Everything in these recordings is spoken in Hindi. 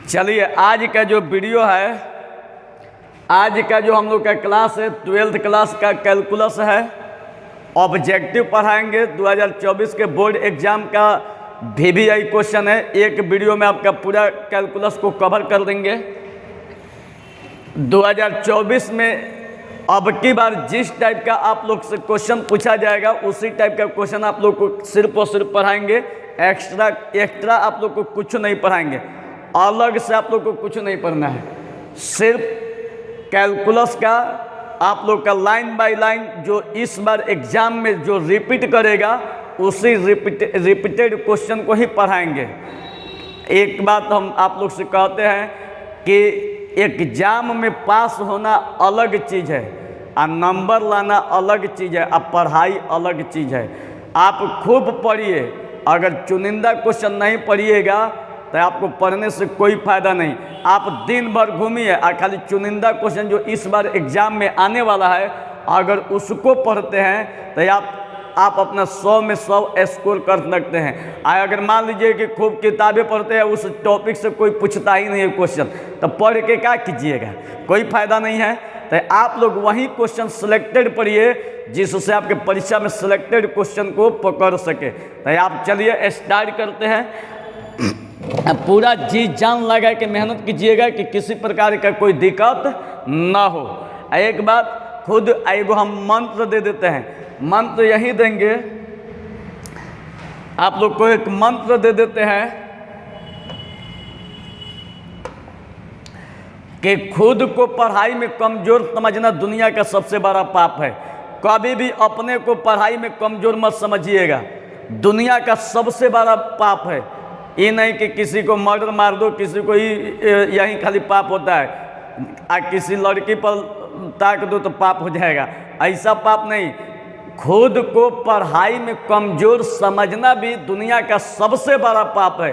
चलिए आज का जो वीडियो है, आज का जो हम लोग का क्लास है 12th क्लास का कैलकुलस है। ऑब्जेक्टिव पढ़ाएंगे 2024 के बोर्ड एग्जाम का VVI क्वेश्चन है। एक वीडियो में आपका पूरा कैलकुलस को कवर कर देंगे। 2024 में अब की बार जिस टाइप का आप लोग से क्वेश्चन पूछा जाएगा उसी टाइप का क्वेश्चन आप लोग को सिर्फ और सिर्फ पढ़ाएंगे। एक्स्ट्रा आप लोग को कुछ नहीं पढ़ाएंगे, अलग से आप लोग को कुछ नहीं पढ़ना है। सिर्फ कैलकुलस का आप लोग का लाइन बाय लाइन जो इस बार एग्जाम में जो रिपीट करेगा उसी रिपीटेड क्वेश्चन को ही पढ़ाएंगे। एक बात हम आप लोग से कहते हैं कि एग्जाम में पास होना अलग चीज़ है और नंबर लाना अलग चीज़ है और पढ़ाई अलग चीज़ है। आप खूब पढ़िए, अगर चुनिंदा क्वेश्चन नहीं पढ़िएगा तो आपको पढ़ने से कोई फायदा नहीं। आप दिन भर घूमिए और खाली चुनिंदा क्वेश्चन जो इस बार एग्जाम में आने वाला है अगर उसको पढ़ते हैं तो आप अपना 100 में 100 स्कोर कर सकते हैं। अगर मान लीजिए कि खूब किताबें पढ़ते हैं, उस टॉपिक से कोई पूछता ही नहीं है क्वेश्चन, तो पढ़ के क्या कीजिएगा, कोई फायदा नहीं है। तो आप लोग वही क्वेश्चन सिलेक्टेड पढ़िए जिससे आपके परीक्षा में सिलेक्टेड क्वेश्चन को पकड़ सके। तो आप चलिए स्टार्ट करते हैं। पूरा जी जान लगा के मेहनत कीजिएगा कि किसी प्रकार का कोई दिक्कत ना हो। एक बात खुद एगो हम मंत्र दे देते हैं, मंत्र यही देंगे, आप लोग को एक मंत्र दे देते हैं कि खुद को पढ़ाई में कमज़ोर समझना दुनिया का सबसे बड़ा पाप है। कभी भी अपने को पढ़ाई में कमज़ोर मत समझिएगा, दुनिया का सबसे बड़ा पाप है। ये नहीं कि किसी को मर्डर मार दो, किसी को ही यही खाली पाप होता है, किसी लड़की पर ताक दो तो पाप हो जाएगा, ऐसा पाप नहीं। खुद को पढ़ाई में कमज़ोर समझना भी दुनिया का सबसे बड़ा पाप है।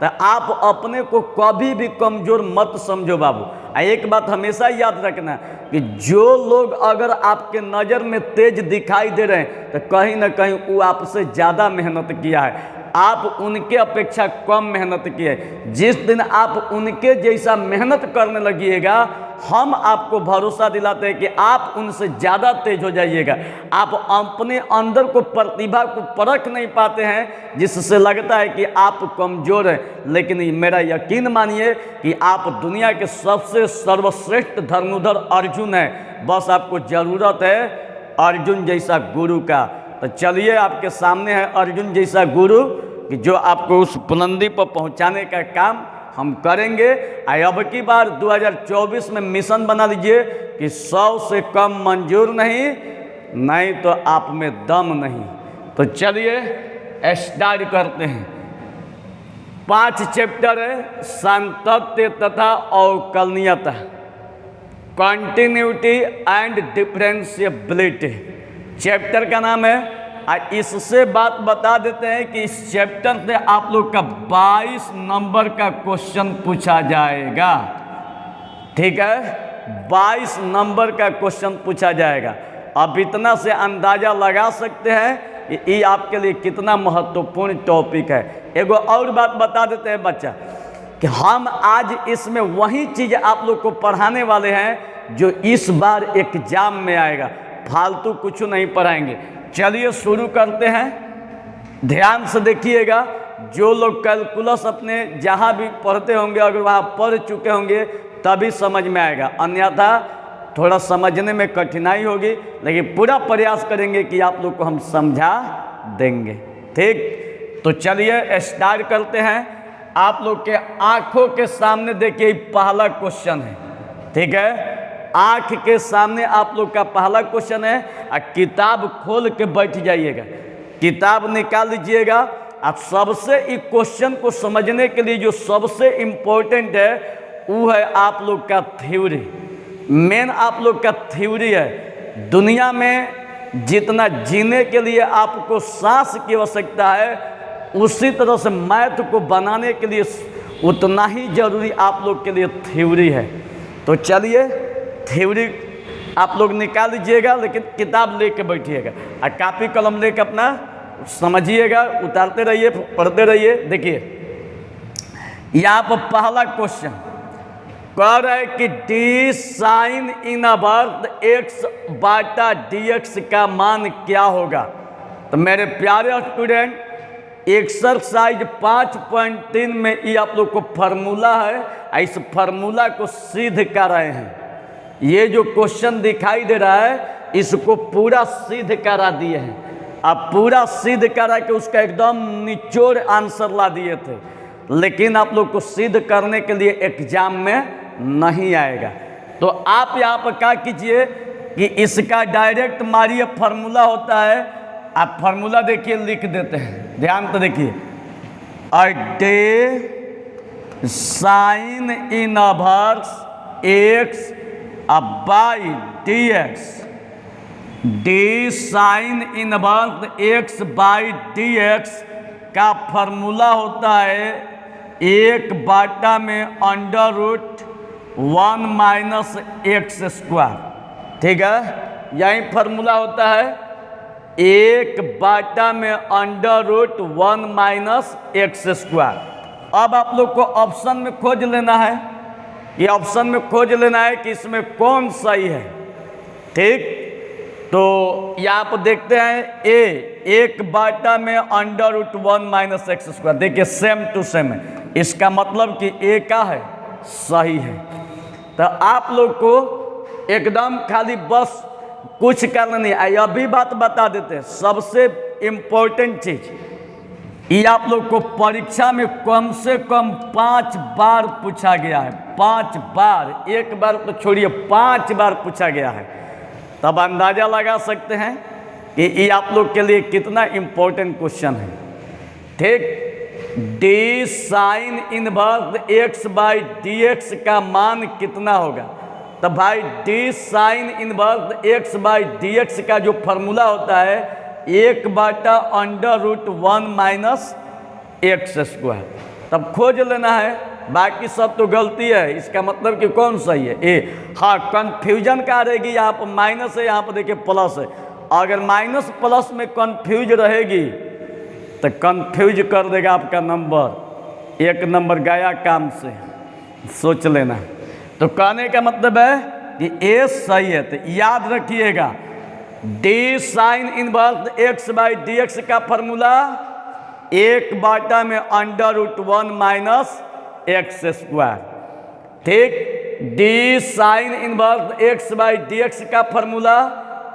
तो आप अपने को कभी भी कमज़ोर मत समझो बाबू। एक बात हमेशा याद रखना कि जो लोग अगर आपके नज़र में तेज दिखाई दे रहे हैं तो कहीं ना कहीं वो आपसे ज़्यादा मेहनत किया है, आप उनके अपेक्षा कम मेहनत किए। जिस दिन आप उनके जैसा मेहनत करने लगिएगा, हम आपको भरोसा दिलाते हैं कि आप उनसे ज़्यादा तेज हो जाइएगा। आप अपने अंदर को प्रतिभा को परख नहीं पाते हैं, जिससे लगता है कि आप कमज़ोर हैं। लेकिन मेरा यकीन मानिए कि आप दुनिया के सबसे सर्वश्रेष्ठ धनुर्धर अर्जुन हैं। बस आपको ज़रूरत है अर्जुन जैसा गुरु का। तो चलिए आपके सामने है अर्जुन जैसा गुरु कि जो आपको उस बुलंदी पर पहुंचाने का काम हम करेंगे। अब की बार 2024 में मिशन बना लीजिए कि 100 से कम मंजूर नहीं तो आप में दम नहीं। तो चलिए स्टार्ट करते हैं। 5 चैप्टर है, सांतत्य तथा अवकलनीयता, कंटिन्यूटी एंड डिफरेंशिएबिलिटी चैप्टर का नाम है। इससे बात बता देते हैं कि इस चैप्टर से आप लोग का 22 नंबर का क्वेश्चन पूछा जाएगा। ठीक है, 22 नंबर का क्वेश्चन पूछा जाएगा। अब इतना से अंदाजा लगा सकते हैं कि ये आपके लिए कितना महत्वपूर्ण टॉपिक है। एगो और बात बता देते हैं बच्चा कि हम आज इसमें वही चीज़ आप लोग को पढ़ाने वाले हैं जो इस बार एग्जाम में आएगा, फालतू कुछ नहीं पढ़ाएंगे। चलिए शुरू करते हैं। ध्यान से देखिएगा, जो लोग कैलकुलस अपने जहाँ भी पढ़ते होंगे अगर वहाँ पढ़ चुके होंगे तभी समझ में आएगा, अन्यथा थोड़ा समझने में कठिनाई होगी। लेकिन पूरा प्रयास करेंगे कि आप लोग को हम समझा देंगे। ठीक, तो चलिए स्टार्ट करते हैं। आप लोग के आँखों के सामने देखिए पहला क्वेश्चन है। ठीक है, आँख के सामने आप लोग का पहला क्वेश्चन है। किताब खोल के बैठ जाइएगा, किताब निकाल लीजिएगा। अब सबसे इस क्वेश्चन को समझने के लिए जो सबसे इम्पोर्टेंट है वो है आप लोग का थ्योरी। मेन आप लोग का थ्योरी है। दुनिया में जितना जीने के लिए आपको सांस की आवश्यकता है, उसी तरह से मैथ को बनाने के लिए उतना ही जरूरी आप लोग के लिए थ्योरी है। तो चलिए थ्योरी आप लोग निकाल लीजिएगा, लेकिन किताब लेके बैठिएगा और कापी कलम लेके अपना समझिएगा, उतारते रहिए, पढ़ते रहिए। देखिए यहाँ पर पहला क्वेश्चन कह रहा है कि डी साइन इनवर्स एक्स बाटा dx का मान क्या होगा। तो मेरे प्यारे स्टूडेंट एक्सरसाइज 5.3 में ये आप लोग को फार्मूला है, इस फार्मूला को सिद्ध कर रहे हैं। ये जो क्वेश्चन दिखाई दे रहा है इसको पूरा सिद्ध करा दिए हैं। अब पूरा सिद्ध करा के उसका एकदम निचोड़ आंसर ला दिए थे, लेकिन आप लोग को सिद्ध करने के लिए एग्जाम में नहीं आएगा। तो आप यहाँ पर क्या कीजिए कि इसका डायरेक्ट मारिए, फार्मूला होता है। आप फार्मूला देखिए लिख देते हैं, ध्यान तो देखिए, D sine inverse x by dx, D sine inverse x by dx का फार्मूला होता है 1 में under root 1 minus x square. ठीक है, यही फार्मूला होता है 1 में under root 1 minus x square. अब आप लोग को ऑप्शन में खोज लेना है, ये ऑप्शन में खोज लेना है कि इसमें कौन सही है। ठीक, तो यहाँ पर देखते हैं ए 1 में under root 1 minus x square. देखिए सेम टू सेम है, इसका मतलब कि ए का है सही है। तो आप लोग को एकदम खाली बस कुछ करना नहीं है। अभी बात बता देते हैं, सबसे इम्पोर्टेंट चीज ये आप लोग को परीक्षा में कम से कम 5 बार पूछा गया है। 5 बार, एक बार तो छोड़िए 5 बार पूछा गया है। तब अंदाजा लगा सकते हैं कि ये आप लोग के लिए कितना इम्पोर्टेंट क्वेश्चन है। ठीक, D sine inverse x by dx का मान कितना होगा। तो भाई D sine inverse x by dx का जो फार्मूला होता है 1 under root 1 minus x square. तब खोज लेना है, बाकी सब तो गलती है। इसका मतलब कि कौन सही है, ए। हाँ, कंफ्यूजन का रहेगी, यहाँ पर माइनस है, यहाँ पर देखिए प्लस है। अगर माइनस प्लस में कंफ्यूज रहेगी तो कंफ्यूज कर देगा आपका नंबर, 1 नंबर गया काम से, सोच लेना। तो कहने का मतलब है कि ए सही है। तो याद रखिएगा D sine inverse x by dx का फार्मूला 1 में under root 1 minus x square. ठीक, D sine inverse x by dx का formula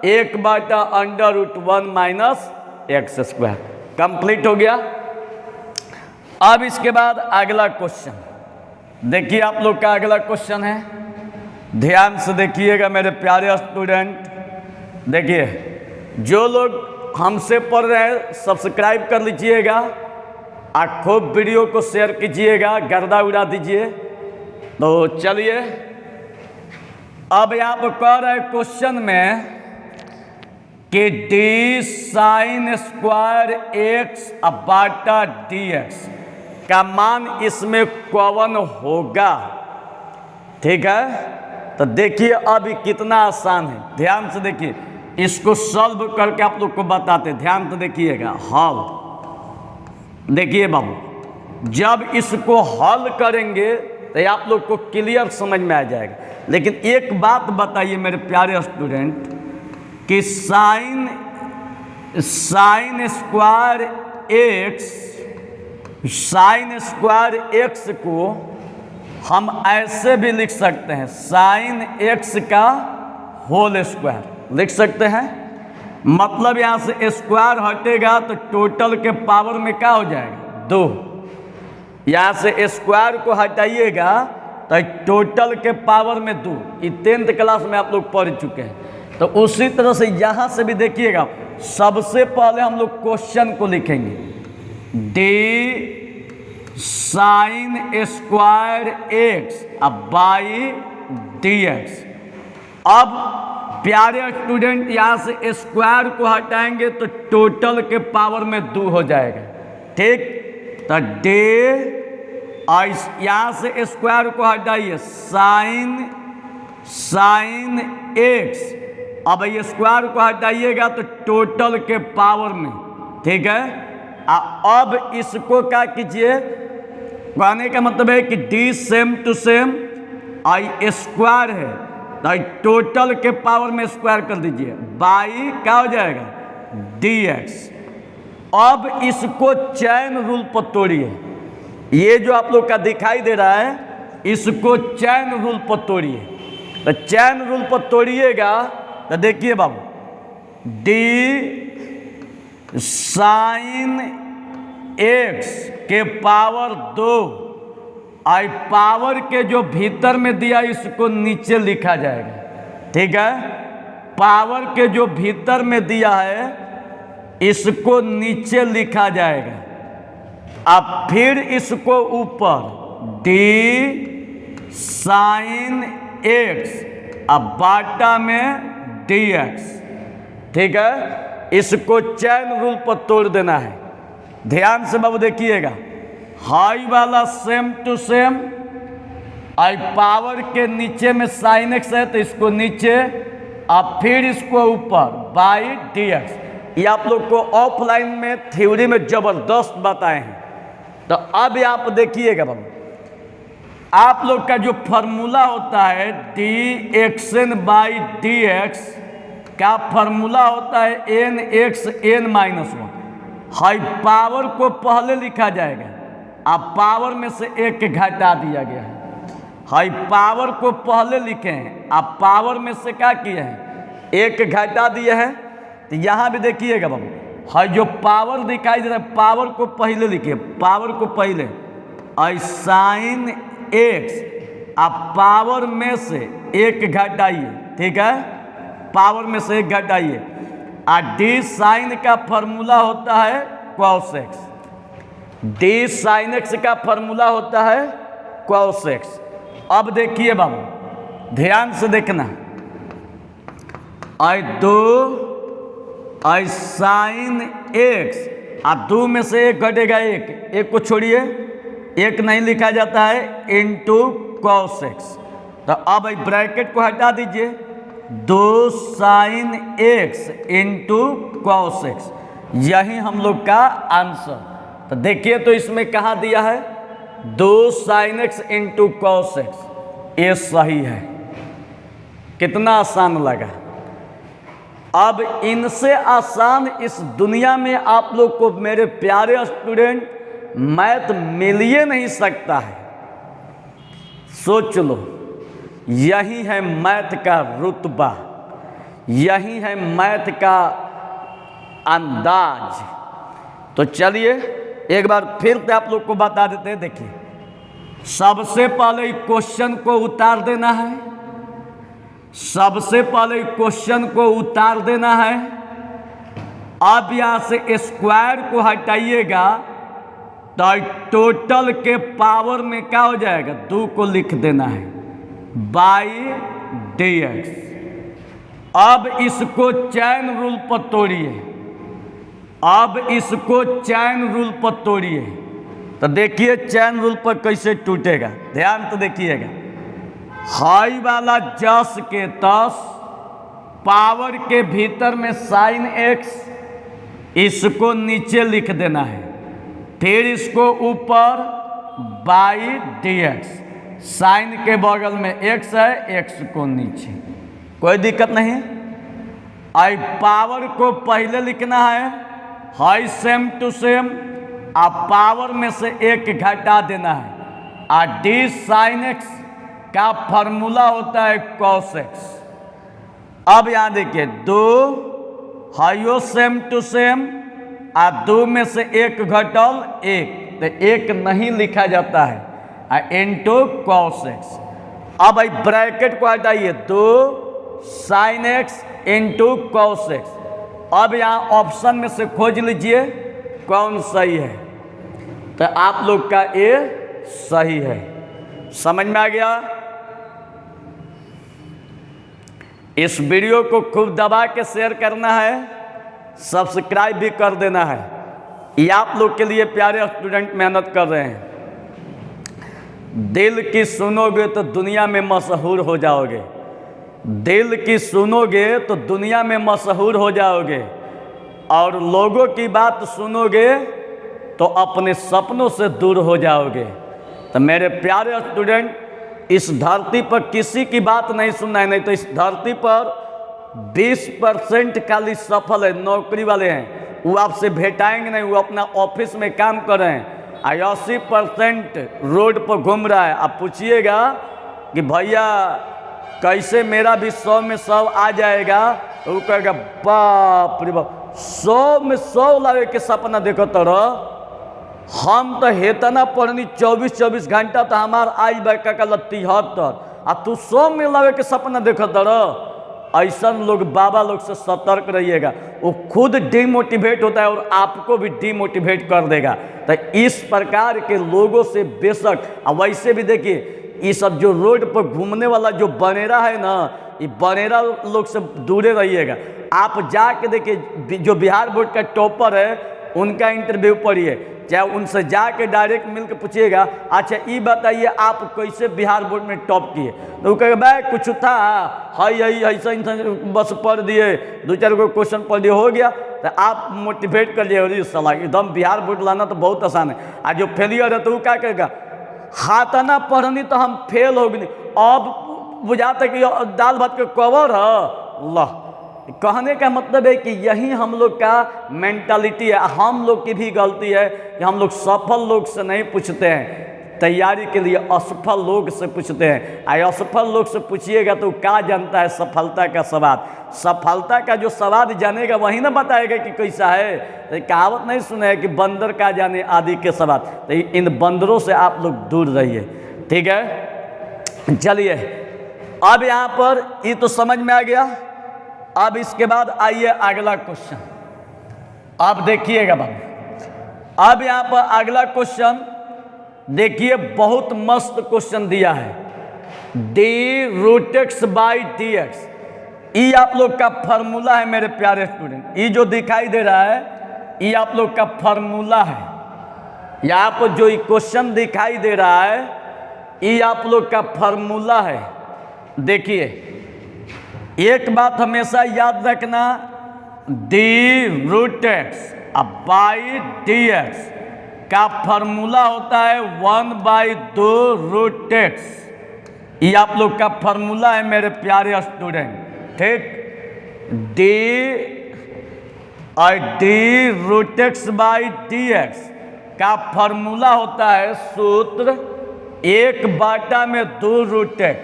1 under root 1 minus x square. Complete हो गया। अब इसके बाद अगला क्वेश्चन देखिए, आप लोग का अगला क्वेश्चन है, ध्यान से देखिएगा मेरे प्यारे स्टूडेंट। देखिए, जो लोग हमसे पढ़ रहे हैं सब्सक्राइब कर लीजिएगा, खूब वीडियो को शेयर कीजिएगा, गर्दा उड़ा दीजिए। तो चलिए, अब यहाँ पर कह रहे हैं क्वेश्चन में कि डी साइन स्क्वायर एक्स बाटा dx का मान इसमें कौन होगा। ठीक है, तो देखिए अभी कितना आसान है, ध्यान से देखिए। इसको सॉल्व करके आप लोग को बताते हैं, ध्यान से देखिएगा। हल देखिए बाबू, जब इसको हल करेंगे तो आप लोग को क्लियर समझ में आ जाएगा। लेकिन एक बात बताइए मेरे प्यारे स्टूडेंट कि साइन स्क्वायर एक्स को हम ऐसे भी लिख सकते हैं, साइन एक्स का होल स्क्वायर लिख सकते हैं। मतलब यहाँ से स्क्वायर हटेगा तो टोटल के पावर में क्या हो जाएगा, 2। यहाँ से स्क्वायर को हटाइएगा तो टोटल के पावर में 2। ये 10th क्लास में आप लोग पढ़ चुके हैं। तो उसी तरह से यहाँ से भी देखिएगा, सबसे पहले हम लोग क्वेश्चन को लिखेंगे, D sine square x by dx। अब प्यारे स्टूडेंट यहाँ से स्क्वायर को हटाएंगे तो टोटल के पावर में 2 हो जाएगा। ठीक, तो डे यहाँ से स्क्वायर को हटाइए, साइन एक्स। अब ये स्क्वायर को हटाइएगा तो टोटल के पावर में। ठीक है, अब इसको क्या कीजिए, कहने का मतलब है कि D same to same I square है, तो टोटल के पावर में स्क्वायर कर दीजिए, बाई क्या हो जाएगा dx। अब इसको चैन रूल पर तोड़िए, ये जो आप लोग का दिखाई दे रहा है इसको चैन रूल पर तोड़िए। तो चैन रूल पर तोड़िएगा तो देखिए बाबू, डी साइन x के पावर 2 आई पावर के जो भीतर में दिया इसको नीचे लिखा जाएगा, ठीक है। पावर के जो भीतर में दिया है इसको नीचे लिखा जाएगा, अब फिर इसको ऊपर डी साइन x अब बाटा में dx, ठीक है। इसको चैन रूल पर तोड़ देना है। ध्यान से बाबू देखिएगा, हाई वाला same to same I power के नीचे में साइन x है तो इसको नीचे, अब फिर इसको ऊपर बाई dx। ये आप लोग को ऑफलाइन में थ्योरी में जबरदस्त बताए हैं। तो अब आप देखिएगा बाबू, आप लोग का जो फॉर्मूला होता है D X N by D x का फॉर्मूला होता है N X N minus 1। High power को पहले लिखा जाएगा, अब पावर में से एक के घटा दिया गया है। हाई पावर को पहले लिखे हैं, अब पावर में से क्या किए हैं एक घटा दिए हैं। तो यहाँ भी देखिएगा बाबू, हाई जो पावर दिखाई दे रहा है पावर को पहले लिखिए, पावर को पहले आई साइन एक्स, अब पावर में से एक घटाइए, ठीक है, पावर में से एक घटाइए। डी साइन का फॉर्मूला होता है cos x, d sine x का फॉर्मूला होता है कॉस एक्स। अब देखिए बाबू ध्यान से देखना, आई दो आई साइन एक्स, अब 2 में से एक घटेगा एक को छोड़िए, एक नहीं लिखा जाता है इंटू कॉस एक्स। तो अब ब्रैकेट को हटा दीजिए, 2 sine x into cos x, यही हम लोग का आंसर। तो देखिए तो इसमें कहाँ दिया है 2 sine x into cos x, ये सही है। कितना आसान लगा। अब इनसे आसान इस दुनिया में आप लोग को मेरे प्यारे स्टूडेंट मैथ मिल ही नहीं सकता है। सोच लो, यही है मैथ का रुतबा, यही है मैथ का अंदाज। तो चलिए एक बार फिर आप लोग को बता देते हैं। देखिए सबसे पहले क्वेश्चन को उतार देना है, सबसे पहले क्वेश्चन को उतार देना है। अब यहां से स्क्वायर को हटाइएगा तो टोटल के पावर में क्या हो जाएगा 2 को लिख देना है बाई dx। अब इसको चैन रूल पर तोड़िए, अब इसको चैन रूल पर तोड़िए। तो देखिए चैन रूल पर कैसे टूटेगा, ध्यान तो देखिएगा। हाई वाला 10 के 10 पावर के भीतर में साइन x, इसको नीचे लिख देना है, फिर इसको ऊपर बाई dx। साइन के बगल में x है, x को नीचे, कोई दिक्कत नहीं। आई पावर को पहले लिखना है, हाई सेम टू सेम, अब पावर में से एक घटा देना है। और डी साइन एक्स का फॉर्मूला होता है कॉस एक्स। अब यहाँ देखिए 2 हाइयो सेम टू सेम, और 2 में से एक घटल 1, तो 1 नहीं लिखा जाता है इंटू कॉस एक्स। अब भाई ब्रैकेट को हटाइए, 2 sine x into cos x. अब यहाँ ऑप्शन में से खोज लीजिए कौन सही है, तो आप लोग का ए सही है। समझ में आ गया। इस वीडियो को खूब दबा के शेयर करना है, सब्सक्राइब भी कर देना है। ये आप लोग के लिए प्यारे स्टूडेंट मेहनत कर रहे हैं। दिल की सुनोगे तो दुनिया में मशहूर हो जाओगे, दिल की सुनोगे तो दुनिया में मशहूर हो जाओगे, और लोगों की बात सुनोगे तो अपने सपनों से दूर हो जाओगे। तो मेरे प्यारे स्टूडेंट, इस धरती पर किसी की बात नहीं सुनना है, नहीं तो इस धरती पर 20% खाली सफल है, नौकरी वाले हैं, वो आपसे भेटाएंगे नहीं, वो अपना ऑफिस में काम कर रहे हैं। 80% रोड पर घूम रहा है। आप पूछिएगा कि भैया कैसे मेरा भी 100 में 100 आ जाएगा, तो वो कहेगा बाप रे बाप, 100 में 100 लावे के सपना देखो तो हम तो हेतना पढ़नी 24 घंटा तो हमार आई बैका का 73, आ तू 100 में लावे के सपना देखो तो। ऐसा लोग बाबा लोग से सतर्क रहिएगा, वो खुद डिमोटिवेट होता है और आपको भी डिमोटिवेट कर देगा। तो इस प्रकार के लोगों से बेशक, अब वैसे भी देखिए ये सब जो रोड पर घूमने वाला जो बनेरा है ना, ये बनेरा लोग से दूरे रहिएगा। आप जाके देखिए जो बिहार बोर्ड का टॉपर है उनका इंटरव्यू पढ़िए, चाहे उनसे जाके डायरेक्ट मिल के पूछिएगा, अच्छा ये बताइए आप कैसे बिहार बोर्ड में टॉप किए, तो वो कहेगा भाई कुछ था, हाई ऐसा बस पढ़ दिए, 2-4 गो क्वेश्चन पढ़ दिए, हो गया। तो आप मोटिवेट कर लिए, अरे साला एकदम बिहार बोर्ड लाना तो बहुत आसान है। आज जो फेलियर है तो वो क्या कहेगा, हाथाना पढ़नी तो हम फेल हो गए, अब बुझाता कि दाल भात के कवर है। अल्लाह, कहने का मतलब है कि यही हम लोग का मेंटालिटी है। हम लोग की भी गलती है कि हम लोग सफल लोग से नहीं पूछते हैं, तैयारी के लिए असफल लोग से पूछते हैं। असफल लोग से पूछिएगा तो क्या जानता है सफलता का स्वाद। सफलता का जो स्वाद जानेगा वही ना बताएगा कि कैसा है। तो कहावत नहीं सुना है कि बंदर का जाने आदि के स्वाद। तो इन बंदरों से आप लोग दूर रहिए, ठीक है। चलिए अब यहाँ पर ये तो समझ में आ गया। अब इसके बाद आइए अगला क्वेश्चन, आप देखिएगा बाबू। अब यहाँ पर अगला क्वेश्चन देखिए, बहुत मस्त क्वेश्चन दिया है, d√x/dx। ये आप लोग का फॉर्मूला है मेरे प्यारे स्टूडेंट। ये जो दिखाई दे रहा है ये आप लोग का फॉर्मूला है। यहाँ पर जो क्वेश्चन दिखाई दे रहा है ये आप लोग का फॉर्मूला है। देखिए एक बात हमेशा याद रखना, d√x/dx का फॉर्मूला होता है 1/2√x। ये आप लोग का फॉर्मूला है मेरे प्यारे स्टूडेंट, ठीक। d√x/dx का फॉर्मूला होता है सूत्र 1/2√x।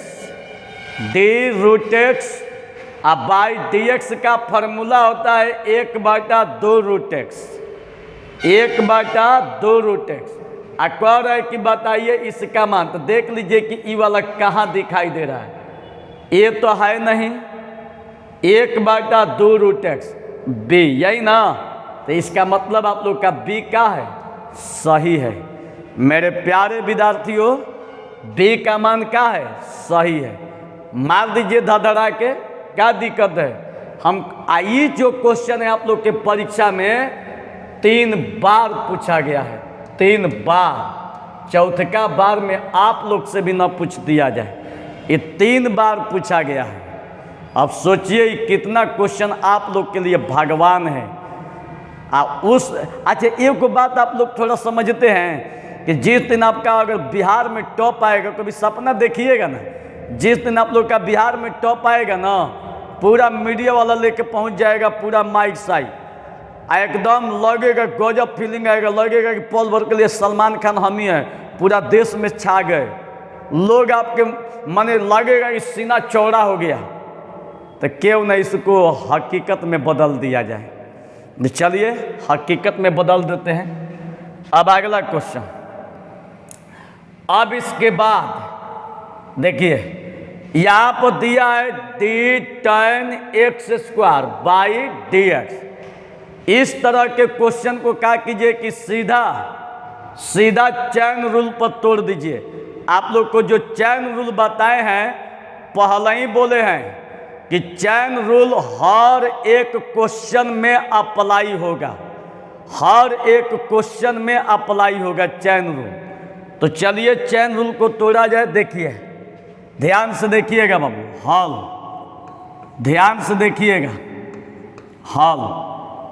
d√x/dx का फॉर्मूला होता है 1/2√x। 1/2√x। कह रहा है कि बताइए इसका मान, तो देख लीजिए कि ये वाला कहाँ दिखाई दे रहा है। ये तो है नहीं, 1/2√x b, यही ना। तो इसका मतलब आप लोग का b क्या है, सही है मेरे प्यारे विद्यार्थियों। b का मान क्या है, सही है। मार दीजिए धड़धड़ा के, क्या दिक्कत है। हम आई जो क्वेश्चन है आप लोग के परीक्षा में 3 बार पूछा गया है, 3 बार। चौथा बार में आप लोग से भी ना पूछ दिया जाए, ये 3 बार पूछा गया है। अब सोचिए कितना क्वेश्चन आप लोग के लिए भगवान है। अच्छा एक बात आप लोग थोड़ा समझते हैं कि जिस दिन आपका अगर बिहार में टॉप आएगा, कभी सपना देखिएगा ना, जिस दिन आप लोग का बिहार में टॉप आएगा ना, पूरा मीडिया वाला लेके पहुंच जाएगा, पूरा माइक साइड, एकदम लगेगा गजब फीलिंग आएगा, लगेगा कि पल भर के लिए सलमान खान हम ही हैं, पूरा देश में छा गए। लोग आपके माने लगेगा कि सीना चौड़ा हो गया। तो क्यों ना इसको हकीकत में बदल दिया जाए। चलिए हकीकत में बदल देते हैं। अब अगला क्वेश्चन, अब इसके बाद देखिए यहाँ पर दिया है d/x²/dx। इस तरह के क्वेश्चन को क्या कीजिए कि सीधा चैन रूल पर तोड़ दीजिए। आप लोग को जो चैन रूल बताए हैं पहले ही बोले हैं कि चैन रूल हर एक क्वेश्चन में अप्लाई होगा, हर एक क्वेश्चन में अप्लाई होगा चैन रूल। तो चलिए चैन रूल को तोड़ा जाए। देखिए ध्यान से देखिएगा बाबू, हल ध्यान से देखिएगा, हल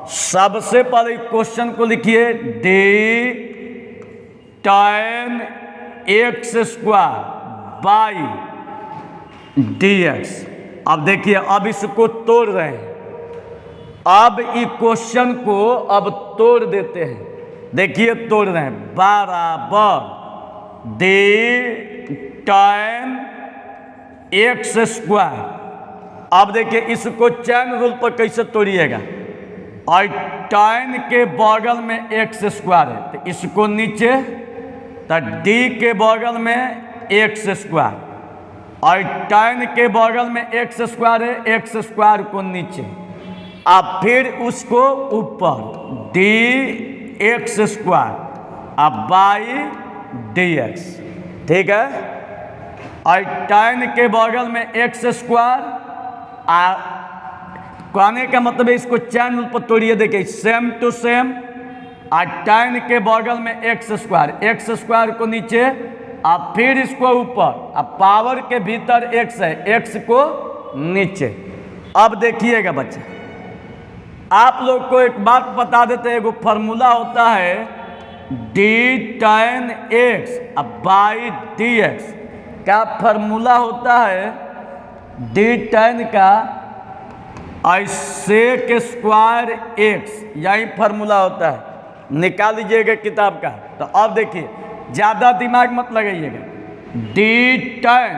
सबसे पहले क्वेश्चन को लिखिए d tan x square by D x. अब देखिए, अब इसको तोड़ रहे हैं। अब इक्वेशन को अब तोड़ देते हैं। देखिए तोड़ रहे हैं, बराबर डी टाइम एक्स स्क्वायर। अब देखिए इसको चैन रूल पर कैसे तोड़िएगा, और tan के बगल में एक्स स्क्वायर है तो इसको नीचे, तो d के बगल में एक्स स्क्वायर, और tan के बगल में एक्स स्क्वायर है, एक्स स्क्वायर को नीचे, अब फिर उसको ऊपर डी एक्स स्क्वायर अब बाई डी एक्स। ठीक है, और tan के बगल में एक्स स्क्वायर, कहने का मतलब है इसको चैन रूल पर तोड़िए। देखिए सेम टू सेम, और tan के बगल में एक्स स्क्वायर को नीचे, अब फिर इसको ऊपर, अब पावर के भीतर एक्स है, एक्स को नीचे। अब देखिएगा बच्चे, आप लोग को एक बात बता देते हैं, एगो फार्मूला होता है डी tan एक्स अब बाई डी एक्स का फार्मूला होता है डी tan का सेक स्क्वायर एक्स, यही फार्मूला होता है। निकाल लीजिएगा किताब का। तो अब देखिए, ज़्यादा दिमाग मत लगाइएगा। डी tan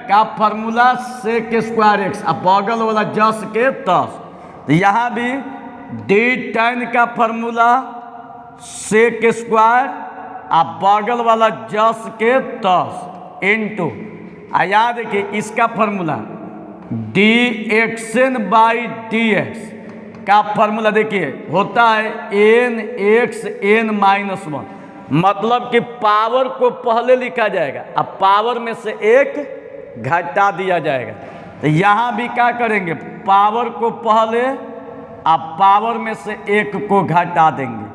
का फार्मूला सेक स्क्वायर एक्स, अब बगल वाला जस के तस, तो यहाँ भी डी tan का फार्मूला सेक स्क्वायर अब बगल वाला जस के तस इनटू, याद देखिए इसका formula D X N by D x का फार्मूला देखिए होता है N X N minus one, मतलब कि पावर को पहले लिखा जाएगा, अब पावर में से एक घटा दिया जाएगा। तो यहाँ भी क्या करेंगे, पावर को पहले, अब पावर में से एक को घटा देंगे।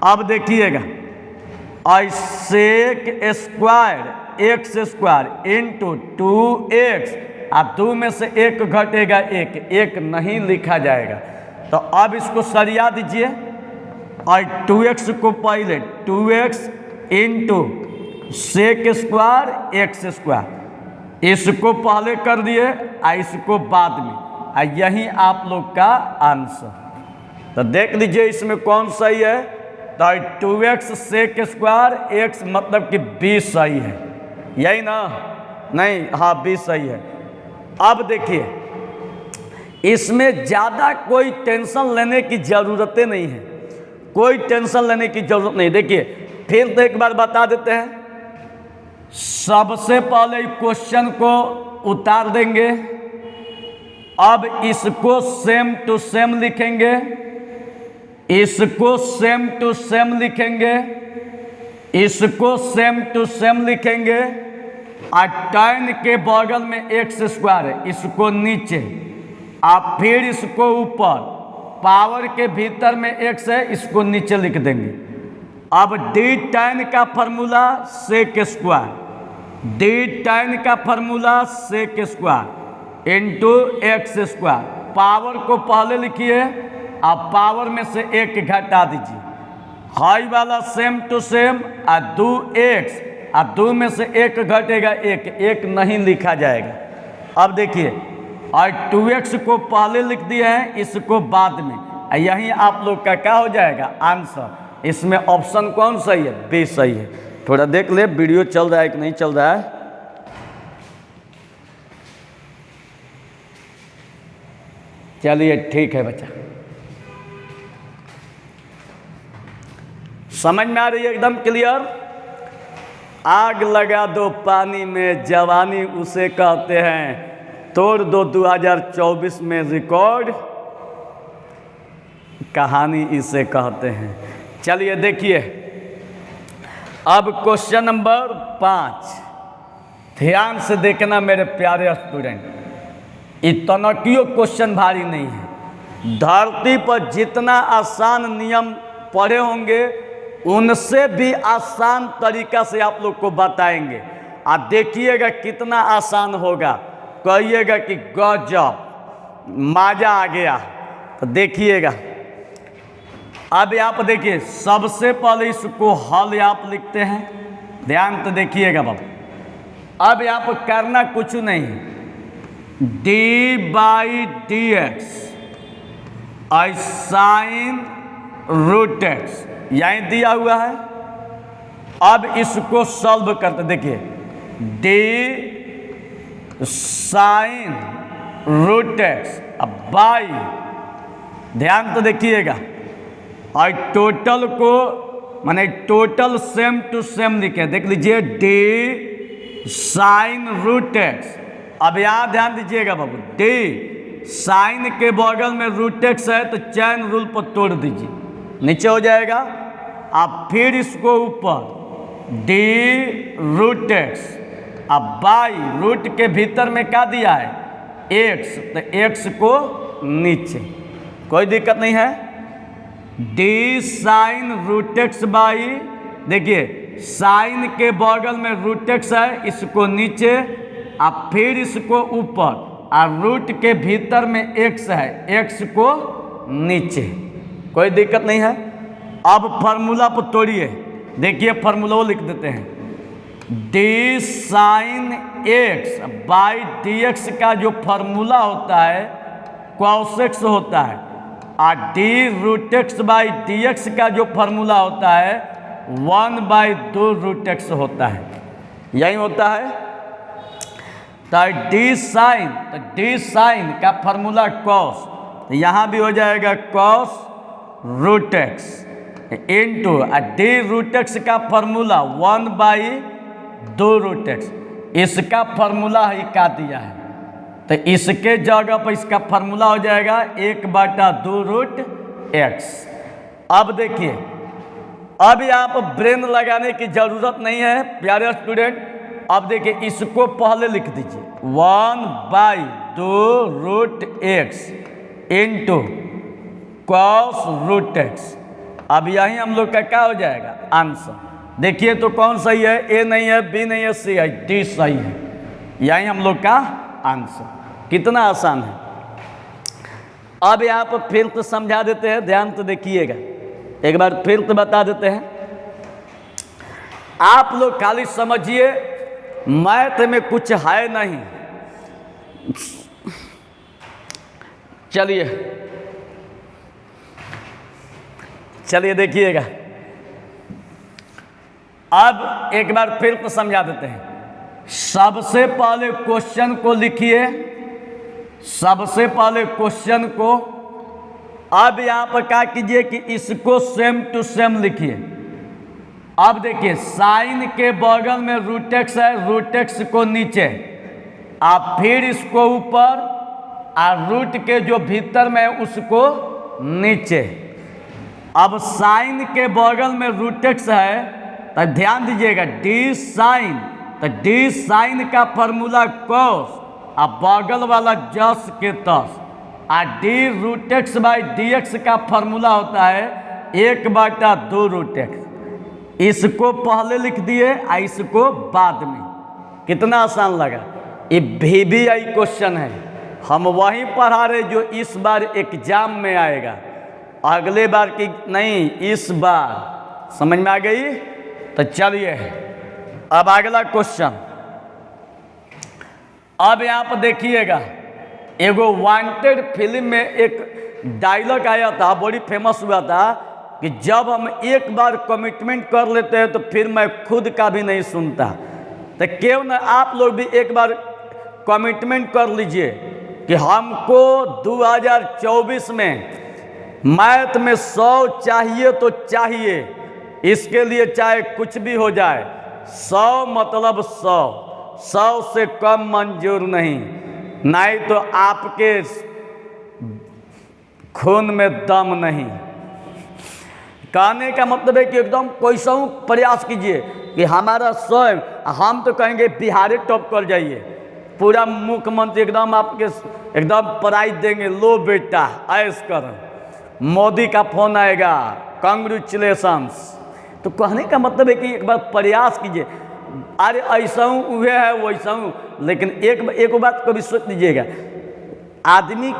अब देखिएगा, sec square X square into two X, अब 2 में से एक घटेगा, एक नहीं लिखा जाएगा। तो अब इसको सरिया दीजिए, और 2x को पहले 2x into sec square X square, इसको पहले कर दिए और इसको बाद में, और यही आप लोग का आंसर। तो देख लीजिए इसमें कौन सही है, तो 2x सेक स्क्वायर एक्स मतलब कि 20 सही है, यही ना? नहीं, हाँ 20 सही है। अब देखिए इसमें ज़्यादा कोई टेंशन लेने की ज़रूरतें नहीं है, कोई टेंशन लेने की ज़रूरत नहीं। देखिए फिर तो एक बार बता देते हैं, सबसे पहले क्वेश्चन को उतार देंगे, अब इसको सेम टू सेम लिखेंगे, इसको सेम टू सेम लिखेंगे, इसको सेम टू सेम लिखेंगे, और tan के बगल में एक्स स्क्वायर है, इसको नीचे, आप फिर इसको ऊपर, पावर के भीतर में एक्स है, इसको नीचे लिख देंगे। अब डी tan का formula sec square, D tan का formula sec square into X square, power को पहले लिखिए, आप पावर में से एक घटा दीजिए, हाई वाला सेम टू सेम, और 2x, और 2 में से एक घटेगा, एक नहीं लिखा जाएगा। अब देखिए, और 2x को पहले लिख दिए हैं, इसको बाद में, यही आप लोग का क्या हो जाएगा आंसर। इसमें ऑप्शन कौन सही है, बी सही है। थोड़ा देख ले वीडियो चल रहा है कि नहीं चल रहा है। चलिए ठीक है बच्चा, समझ में आ रही है एकदम क्लियर। आग लगा दो पानी में, जवानी उसे कहते हैं, तोड़ दो 2024 में रिकॉर्ड, कहानी इसे कहते हैं। चलिए देखिए, अब क्वेश्चन नंबर 5, ध्यान से देखना मेरे प्यारे स्टूडेंट, इतना क्यों क्वेश्चन भारी नहीं है। धरती पर जितना आसान नियम पढ़े होंगे उनसे भी आसान तरीका से आप लोग को बताएंगे। आप देखिएगा कितना आसान होगा, कहिएगा कि गजब मजा आ गया। तो देखिएगा, अब आप देखिए, सबसे पहले इसको हल आप लिखते हैं, ध्यान तो देखिएगा बाबू। अब यहाँ पर करना कुछ नहीं, d/dx आई साइन रूट एक्स यहीं दिया हुआ है। अब इसको सॉल्व करते, देखिए d साइन रूट एक्स अब बाई, ध्यान तो देखिएगा, और टोटल को माने टोटल सेम टू सेम लिखे, देख लीजिए d साइन रूट एक्स। अब यहाँ ध्यान दीजिएगा बाबू, d साइन के बगल में रूट एक्स है तो चैन रूल पर तोड़ दीजिए, नीचे हो जाएगा। अब फिर इसको ऊपर d रूट एक्स, अब बाई रूट के भीतर में क्या दिया है x, तो x को नीचे, कोई दिक्कत नहीं है। d sine root x by, देखिए साइन के बगल में रूट एक्स है, इसको नीचे, अब फिर इसको ऊपर, और रूट के भीतर में x है, x को नीचे, कोई दिक्कत नहीं है। अब फार्मूला पर तोड़िए, देखिए फार्मूला लिख देते हैं, d sine x by D x का जो फार्मूला होता है cos x होता है, और d root x by D x का जो फार्मूला होता है 1/2 रूट एक्स होता है, यही होता है। तो d साइन का फार्मूला cos, तो यहाँ भी हो जाएगा cos root X into d root x का फार्मूला 1/2 रूट एक्स, इसका फार्मूला ही क्या दिया है, तो इसके जगह पर इसका फार्मूला हो जाएगा 1/2 रूट एक्स। अब देखिए, अब यहाँ पर ब्रेन लगाने की जरूरत नहीं है प्यारे स्टूडेंट। अब देखिए इसको पहले लिख दीजिए 1/2 root X into cos root X. अब यही हम लोग का क्या हो जाएगा आंसर, देखिए तो कौन सही है, ए नहीं है, बी नहीं है, सी है, डी सही है, यही हम लोग का आंसर। कितना आसान है। अब यहाँ पर फिर तो समझा देते हैं, ध्यान तो देखिएगा, एक बार फिर तो बता देते हैं। आप लोग खाली समझिए मैथ में कुछ है नहीं। चलिए देखिएगा, अब एक बार फिर तो समझा देते हैं। सबसे पहले क्वेश्चन को लिखिए, सबसे पहले क्वेश्चन को। अब यहाँ पर क्या कीजिए कि इसको सेम टू सेम लिखिए। अब देखिए साइन के बगल में रूट एक्स है, रूट एक्स को नीचे, आप फिर इसको ऊपर, और रूट के जो भीतर में उसको नीचे। अब साइन के बगल में रूट एक्स है, तो ध्यान दीजिएगा डी साइन, तो डी साइन का फॉर्मूला कॉस, अब बगल वाला जस के तस, और d root x by D x का फॉर्मूला होता है 1/2 रूट एक्स। इसको पहले लिख दिए और इसको बाद में। कितना आसान लगा। ये VBI क्वेश्चन है, हम वही पढ़ा रहे जो इस बार एग्जाम में आएगा, अगले बार की नहीं, इस बार। समझ में आ गई। तो चलिए अब अगला क्वेश्चन। अब यहाँ पर देखिएगा, एगो वांटेड फिल्म में एक डायलॉग आया था, बड़ी फेमस हुआ था कि जब हम एक बार कमिटमेंट कर लेते हैं तो फिर मैं खुद का भी नहीं सुनता। तो क्यों ना आप लोग भी एक बार कमिटमेंट कर लीजिए कि हमको 2024 में मैथ में 100 चाहिए तो चाहिए, इसके लिए चाहे कुछ भी हो जाए, 100 मतलब 100 से कम मंजूर नहीं तो आपके खून में दम नहीं। कहने का मतलब है कि एकदम कैसा प्रयास कीजिए कि हमारा 100, हम तो कहेंगे बिहार टॉप कर जाइए, पूरा मुख्यमंत्री एकदम आपके एकदम प्राइज देंगे, लो बेटा ऐश कर, मोदी का फोन आएगा, कांग्रेचुलेशंस। तो कहने का मतलब है कि एक बार प्रयास कीजिए। अरे ऐसा हूँ वह है वैसा हूँ, लेकिन एक बात कभी सोच लीजिएगा, आदमी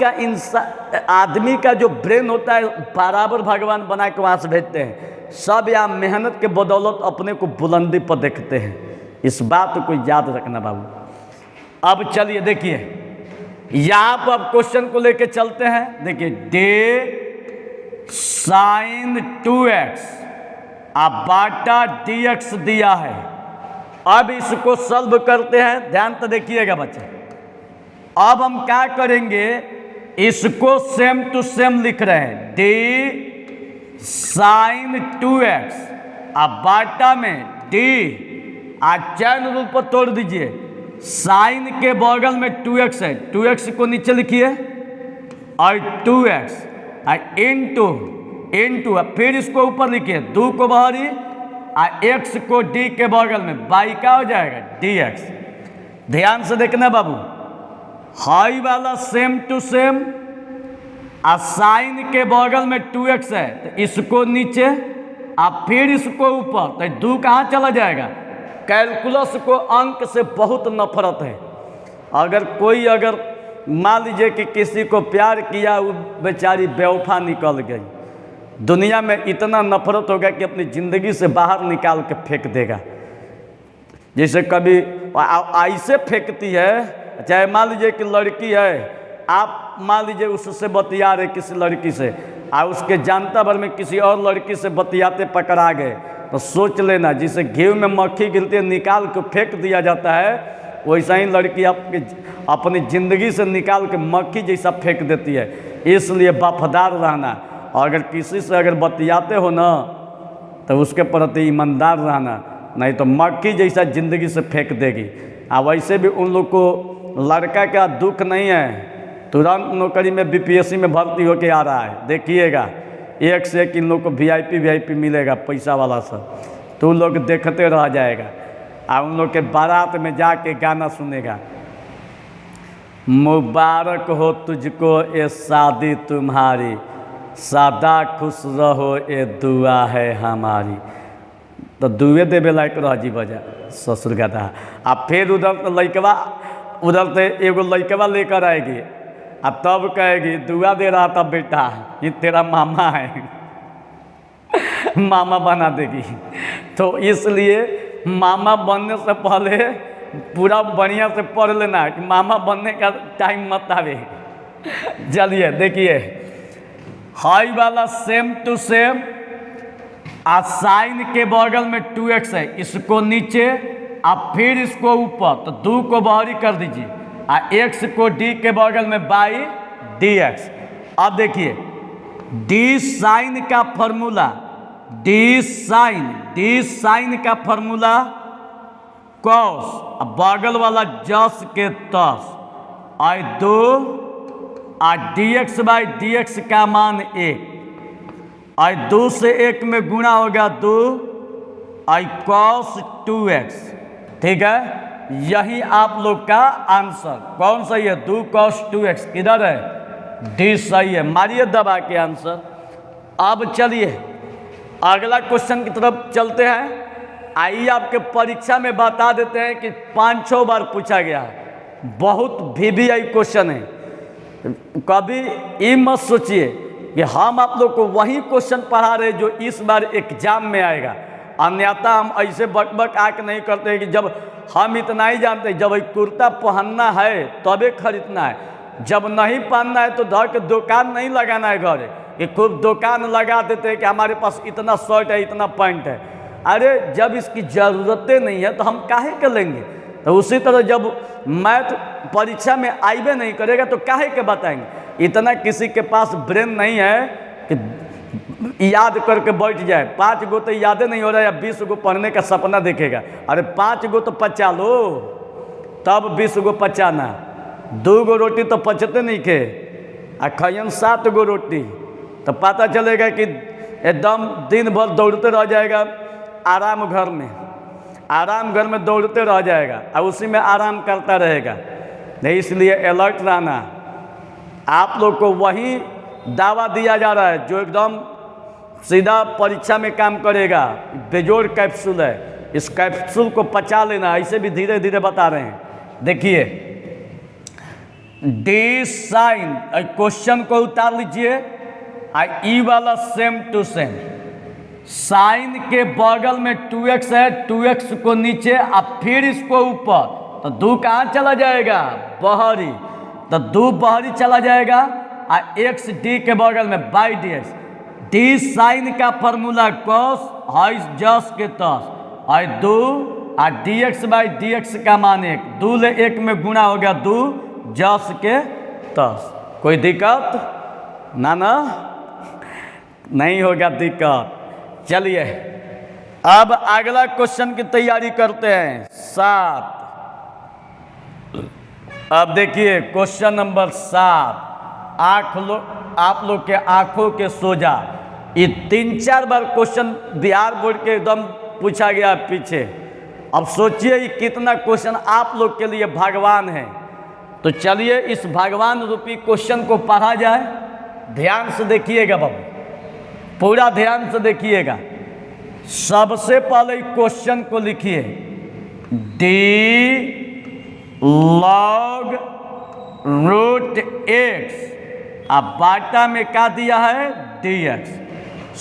का जो ब्रेन होता है बराबर भगवान बना के वहाँ से भेजते हैं। सब यहाँ मेहनत के बदौलत अपने को बुलंदी पर देखते हैं। इस बात को याद रखना बाबू। अब चलिए देखिए, यहाँ पर अब क्वेश्चन को लेके चलते हैं। देखिए डे साइन 2x अब बाटा dx दिया है। अब इसको सॉल्व करते हैं, ध्यान तो देखिएगा बच्चे। अब हम क्या करेंगे, इसको सेम टू सेम लिख रहे हैं। डी साइन 2x अब बाटा में डी चैन रूल पर तोड़ दीजिए। साइन के बगल में 2x है, 2x को नीचे लिखिए और 2x इंटू फिर इसको ऊपर लिखिए, 2 को बाहरी x को d के बगल में, बाई का हो जाएगा dx। ध्यान से देखना बाबू, हाई वाला सेम टू सेम, साइन के बगल में 2x है तो इसको नीचे फिर इसको ऊपर, तो 2 कहाँ चला जाएगा। कैलकुलस को अंक से बहुत नफरत है। अगर मान लीजिए कि किसी को प्यार किया, वो बेचारी बेवफा निकल गई, दुनिया में इतना नफरत होगा कि अपनी ज़िंदगी से बाहर निकाल के फेंक देगा। जैसे कभी ऐसे फेंकती है, चाहे मान लीजिए कि लड़की है, आप मान लीजिए उससे बतिया रहे किसी लड़की से, उसके जानता भर में किसी और लड़की से बतियाते पकड़ा गए, तो सोच लेना जिसे घी में मक्खी गिरती है निकाल के फेंक दिया जाता है, वैसा ही लड़की अपनी ज़िंदगी से निकाल के मक्खी जैसा फेंक देती है। इसलिए वफादार रहना, और अगर किसी से अगर बतियाते हो ना तो उसके प्रति ईमानदार रहना, नहीं तो मक्खी जैसा ज़िंदगी से फेंक देगी। वैसे भी उन लोग को लड़का का दुख नहीं है, तुरंत नौकरी में बीपीएससी में भर्ती होके आ रहा है। देखिएगा एक से एक इन लोग को वीआईपी मिलेगा पैसा वाला सब, तो उन लोग देखते रह जाएगा। उन लोग के बारात में जाके गाना सुनेगा, मुबारक हो तुझको ये शादी तुम्हारी, सदा खुश रहो ये दुआ है हमारी। तो दुए देवे लायक रह जी बजा ससुर गधा। फिर उधर से एगो लड़कवा लेकर आएगी, तब कहेगी दुआ दे रहा था बेटा, ये तेरा मामा है, मामा बना देगी। तो इसलिए मामा बनने से पहले पूरा बढ़िया से पढ़ लेना कि मामा बनने का टाइम मत आवे। चलिए देखिए, हाई वाला सेम टू सेम, साइन के बगल में 2x है, इसको नीचे फिर इसको ऊपर, तो 2 को बाहरी कर दीजिए, x को d के बगल में बाई dx। अब देखिए d साइन का फॉर्मूला, d साइन का फॉर्मूला cos, बगल वाला जस के तस, और 2 dx बाई dx का मान 1, और 2 से 1 में गुणा होगा 2 cos 2x। ठीक है, यही आप लोग का आंसर कौन सही है, 2 cos 2x किधर है, डी सही है। मारिए दबा के आंसर। अब चलिए अगला क्वेश्चन की तरफ चलते हैं। आइए आपके परीक्षा में बता देते हैं कि 5-6 बार पूछा गया है, बहुत VVI क्वेश्चन है। कभी ये मत सोचिए कि हम आप लोग को वही क्वेश्चन पढ़ा रहे जो इस बार एग्जाम में आएगा, अन्यथा हम ऐसे बक आके नहीं करते हैं कि जब हम इतना ही जानते हैं, जब कुर्ता पहनना है तबे खरीदना है, जब नहीं पहनना है तो धर के दुकान नहीं लगाना है घर, कि खूब दुकान लगा देते हैं कि हमारे पास इतना शर्ट है इतना पैंट है। अरे जब इसकी ज़रूरतें नहीं है तो हम काहे के लेंगे। तो उसी तरह जब मैथ परीक्षा में आइबे नहीं करेगा तो काहे के बताएंगे। इतना किसी के पास ब्रेन नहीं है कि याद करके बैठ जाए। 5 गो तो यादें नहीं हो रहा है, या 20 गो पढ़ने का सपना देखेगा। अरे 5 गो तो पचा लो, तब 20 गो पचाना। 2 गो रोटी तो पचते नहीं खे, खयन 7 गो रोटी, तो पता चलेगा कि एकदम दिन भर दौड़ते रह जाएगा। आराम घर में दौड़ते रह जाएगा और उसी में आराम करता रहेगा। नहीं, इसलिए अलर्ट रहना। आप लोग को वही दावा दिया जा रहा है जो एकदम सीधा परीक्षा में काम करेगा। बेजोड़ कैप्सूल है, इस कैप्सूल को पचा लेना। ऐसे भी धीरे धीरे बता रहे हैं। देखिए डी साइन, क्वेश्चन को उतार लीजिए। ई वाला सेम टू सेम, साइन के बगल में 2x है, 2x को नीचे और फिर इसको ऊपर, तो 2 कहाँ चला जाएगा? बहरी, तो 2 बहरी चला जाएगा। और x डी के बगल में by D x, d sine का फॉर्मूला कॉस है जस के तस है 2 और d x by D x का मान 1, 2 ले 1 में गुणा हो गया 2 जस के तस। कोई दिक्कत ना नहीं होगा दिक्कत। चलिए अब अगला क्वेश्चन की तैयारी करते हैं 7। अब देखिए क्वेश्चन नंबर 7, आप लोग के आंखों के सोजा, ये 3-4 बार क्वेश्चन बिहार बोर्ड के एकदम पूछा गया पीछे। अब सोचिए ये कितना क्वेश्चन आप लोग के लिए भगवान है। तो चलिए इस भगवान रूपी क्वेश्चन को पढ़ा जाए। ध्यान से देखिएगा बाबू, पूरा ध्यान से देखिएगा। सबसे पहले क्वेश्चन को लिखिए, डी लॉग रूट एक्स, अब बाटा में क्या दिया है? D x.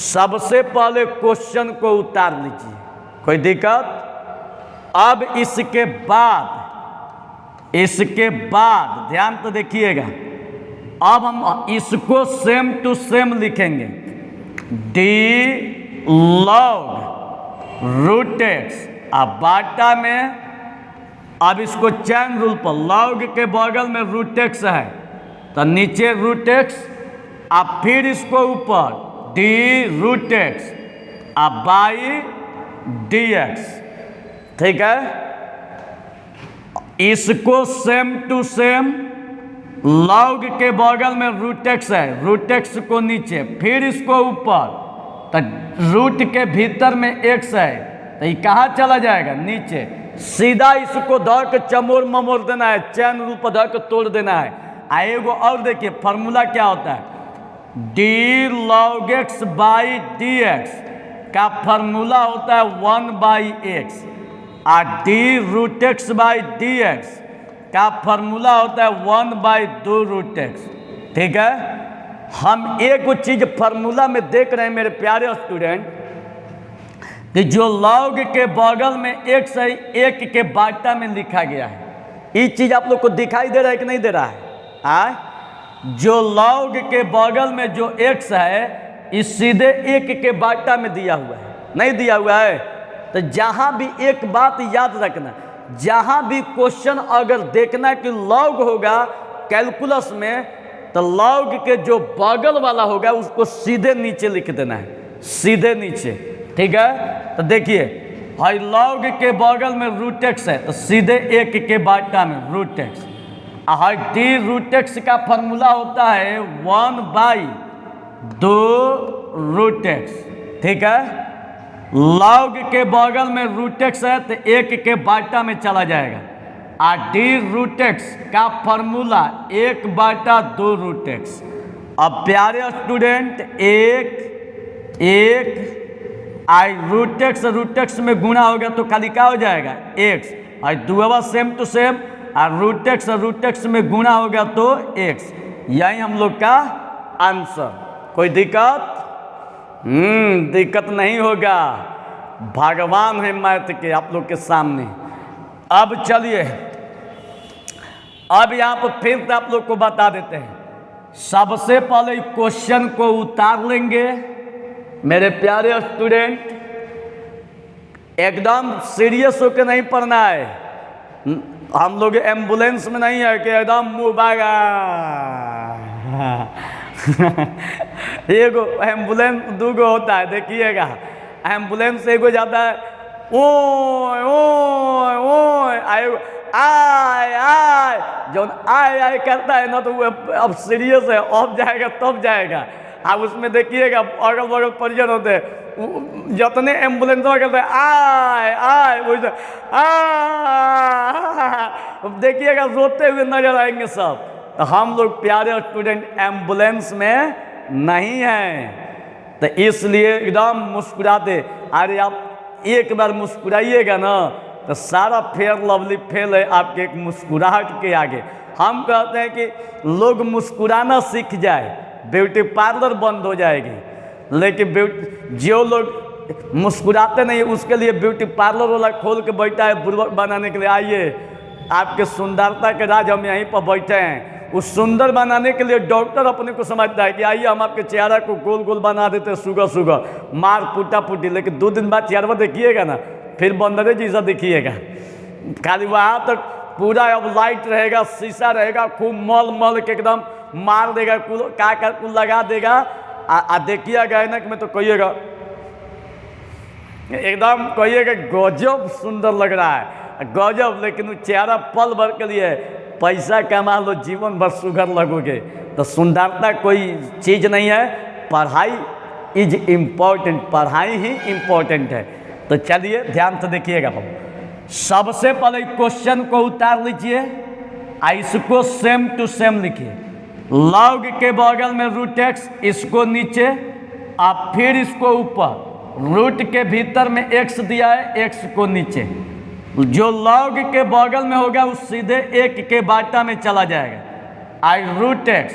सबसे पहले क्वेश्चन को उतार लीजिए, कोई दिक्कत? अब इसके बाद ध्यान तो देखिएगा, अब हम इसको सेम टू सेम लिखेंगे, डी लॉग रूट एक्स। अब बाटा में अब इसको चैन रूल पर, लॉग के बगल में रूट एक्स है तो नीचे रूट एक्स, अब फिर इसको ऊपर डी रूट एक्स, अब बाई डी एक्स। ठीक है, इसको सेम टू सेम, लॉग के बगल में रूट एक्स है, रूट एक्स को नीचे, फिर इसको ऊपर, तो रूट के भीतर में एक्स है तो ये कहाँ चला जाएगा? नीचे। सीधा इसको धर के चमोर ममोर देना है, चैन रूप धर के तोड़ देना है। आएगो और देखिए फॉर्मूला क्या होता है, d log x by D x का फॉर्मूला होता है 1 बाई एक्स, और d root x by D x का फॉर्मूला होता है 1 बाई 2 रूट एक्स। ठीक है, हम एक चीज फॉर्मूला में देख रहे हैं मेरे प्यारे स्टूडेंट, कि जो लॉग के बगल में एक्स है, एक के बाटा में लिखा गया है। ये चीज आप लोग को दिखाई दे रहा है कि नहीं दे रहा है? जो लॉग के बगल में जो एक्स है, इस सीधे एक के बाटा में दिया हुआ है, नहीं दिया हुआ है? तो जहां भी एक बात याद रखना, जहां भी क्वेश्चन अगर देखना कि लॉग होगा कैलकुलस में, तो लॉग के जो बगल वाला होगा उसको सीधे नीचे लिख देना है, सीधे नीचे। ठीक है, तो देखिए हाई लॉग के बगल में रूट एक्स है तो सीधे एक के बाटा में रूट एक्स, हाई डी रूट एक्स का फॉर्मूला होता है 1 बाई 2 रूट एक्स। ठीक है, लॉग के बगल में रूट एक्स है तो एक के बाटा में चला जाएगा, और डी रूट एक्स का फॉर्मूला 1 बाटा 2 रूट एक्स। अब प्यारे स्टूडेंट, एक आई रूट एक्स में गुणा हो गया तो खाली क्या हो जाएगा? एक्स। और दुआ सेम टू सेम, और रूट एक्स में गुणा हो गया तो एक्स। यही हम लोग का आंसर। कोई दिक्कत? दिक्कत नहीं होगा, भगवान है मैथ के आप लोग के सामने। अब चलिए, अब यहाँ पर फिर आप लोग को बता देते हैं। सबसे पहले क्वेश्चन को उतार लेंगे मेरे प्यारे स्टूडेंट, एकदम सीरियस होकर नहीं पढ़ना है। हम लोग एम्बुलेंस में नहीं है कि एकदम मुँह भागा एगो एम्बुलेंस 2 गो होता है, देखिएगा। एम्बुलेंस एगो जाता है ओए ओए ओए, आए आए, जो आए करता है ना, तो वो अब सीरियस है, अब जाएगा तब जाएगा। आप उसमें देखिएगा अगल बगल परिजन होते हैं, जितने एम्बुलेंस करते हैं आए आए, वो देखिएगा रोते हुए नजर आएंगे सब। तो हम लोग प्यारे स्टूडेंट एम्बुलेंस में नहीं हैं, तो इसलिए एकदम मुस्कुराते। अरे आप एक बार मुस्कुराइएगा ना तो सारा फेयर लवली फेल है आपके एक मुस्कुराहट के आगे। हम कहते हैं कि लोग मुस्कुराना सीख जाए, ब्यूटी पार्लर बंद हो जाएगी। लेकिन जो लोग मुस्कुराते नहीं उसके लिए ब्यूटी पार्लर वाला खोल के बैठा है बुर्बक बनाने के लिए। आइए, आपके सुंदरता के राज हम यहीं पर बैठे हैं। उस सुंदर बनाने के लिए डॉक्टर अपने को समझता है कि आइए हम आपके चेहरा को गोल गोल बना देते हैं, सुगर सुगर मार पुटा पुटी। लेकिन 2 दिन बाद चेहरा देखिएगा ना, फिर बंदरे जैसा दिखिएगा। खाली वहाँ तक पूरा अब लाइट रहेगा, शीशा रहेगा, खूब मल मल के एकदम मार देगा, कुल लगा देगा। देखिएगा ऐनक में तो कहिएगा, एकदम कहिएगा गजब सुंदर लग रहा है, गजब। लेकिन वो चेहरा पल भर के लिए पैसा कमा लो, जीवन भर सुगर लगोगे। तो सुंदरता कोई चीज़ नहीं है, पढ़ाई इज इम्पोर्टेंट, पढ़ाई ही इम्पोर्टेंट है। तो चलिए ध्यान से देखिएगा। सबसे पहले क्वेश्चन को उतार लीजिए, इसको सेम टू सेम लिखिए। लॉग के बगल में रूट एक्स, इसको नीचे, अब फिर इसको ऊपर। रूट के भीतर में एक्स दिया है, एक्स को नीचे। जो लॉग के बगल में होगा वो सीधे 1 के बाटा में चला जाएगा। आई रूट एक्स,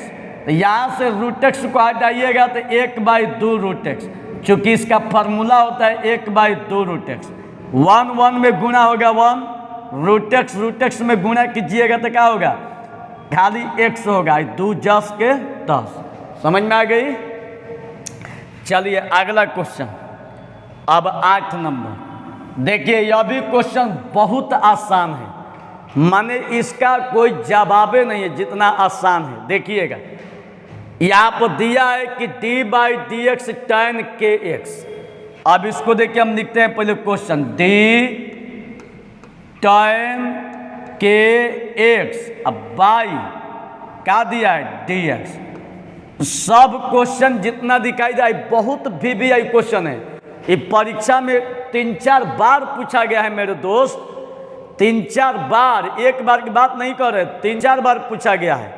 यहाँ से रूट एक्स को हटाइएगा तो 1/2 रूट एक्स। चूँकि इसका फार्मूला होता है 1/2 रूट एक्स। 1 1 में गुणा होगा 1, रूट एक्स में गुणा कीजिएगा तो क्या होगा, खाली x होगा। 2 10 के 10। समझ में आ गई। चलिए अगला क्वेश्चन, अब 8 नंबर। देखिए यह भी क्वेश्चन बहुत आसान है, माने इसका कोई जवाब नहीं है, जितना आसान है। देखिएगा यहाँ पर दिया है कि d/dx tan kx। अब इसको देखिए हम लिखते हैं पहले क्वेश्चन, d tan kx, अब बाई क्या दिया है dx। सब क्वेश्चन जितना दिखाई जाए बहुत VVI क्वेश्चन है। ये परीक्षा में 3-4 बार पूछा गया है मेरे दोस्त, 3-4 बार, एक बार की बात नहीं कर रहे, 3-4 बार पूछा गया है।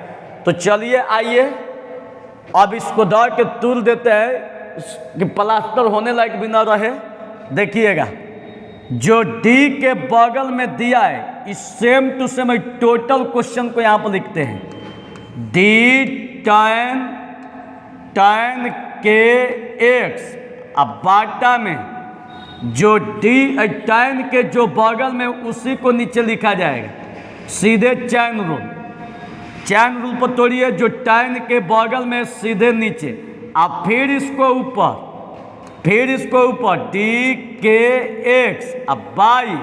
तो चलिए आइए अब इसको दौड़ के तूल देते हैं कि प्लास्टर होने लायक भी ना रहे। देखिएगा जो D के बगल में दिया है इस same to same total question को यहाँ पर लिखते हैं, d tan kx। अब बाटा में जो d tan के जो बगल में उसी को नीचे लिखा जाएगा, सीधे चैन रूल पर तोड़िए। जो tan के बगल में सीधे नीचे, अब फिर इसको ऊपर d kx, अब बाई।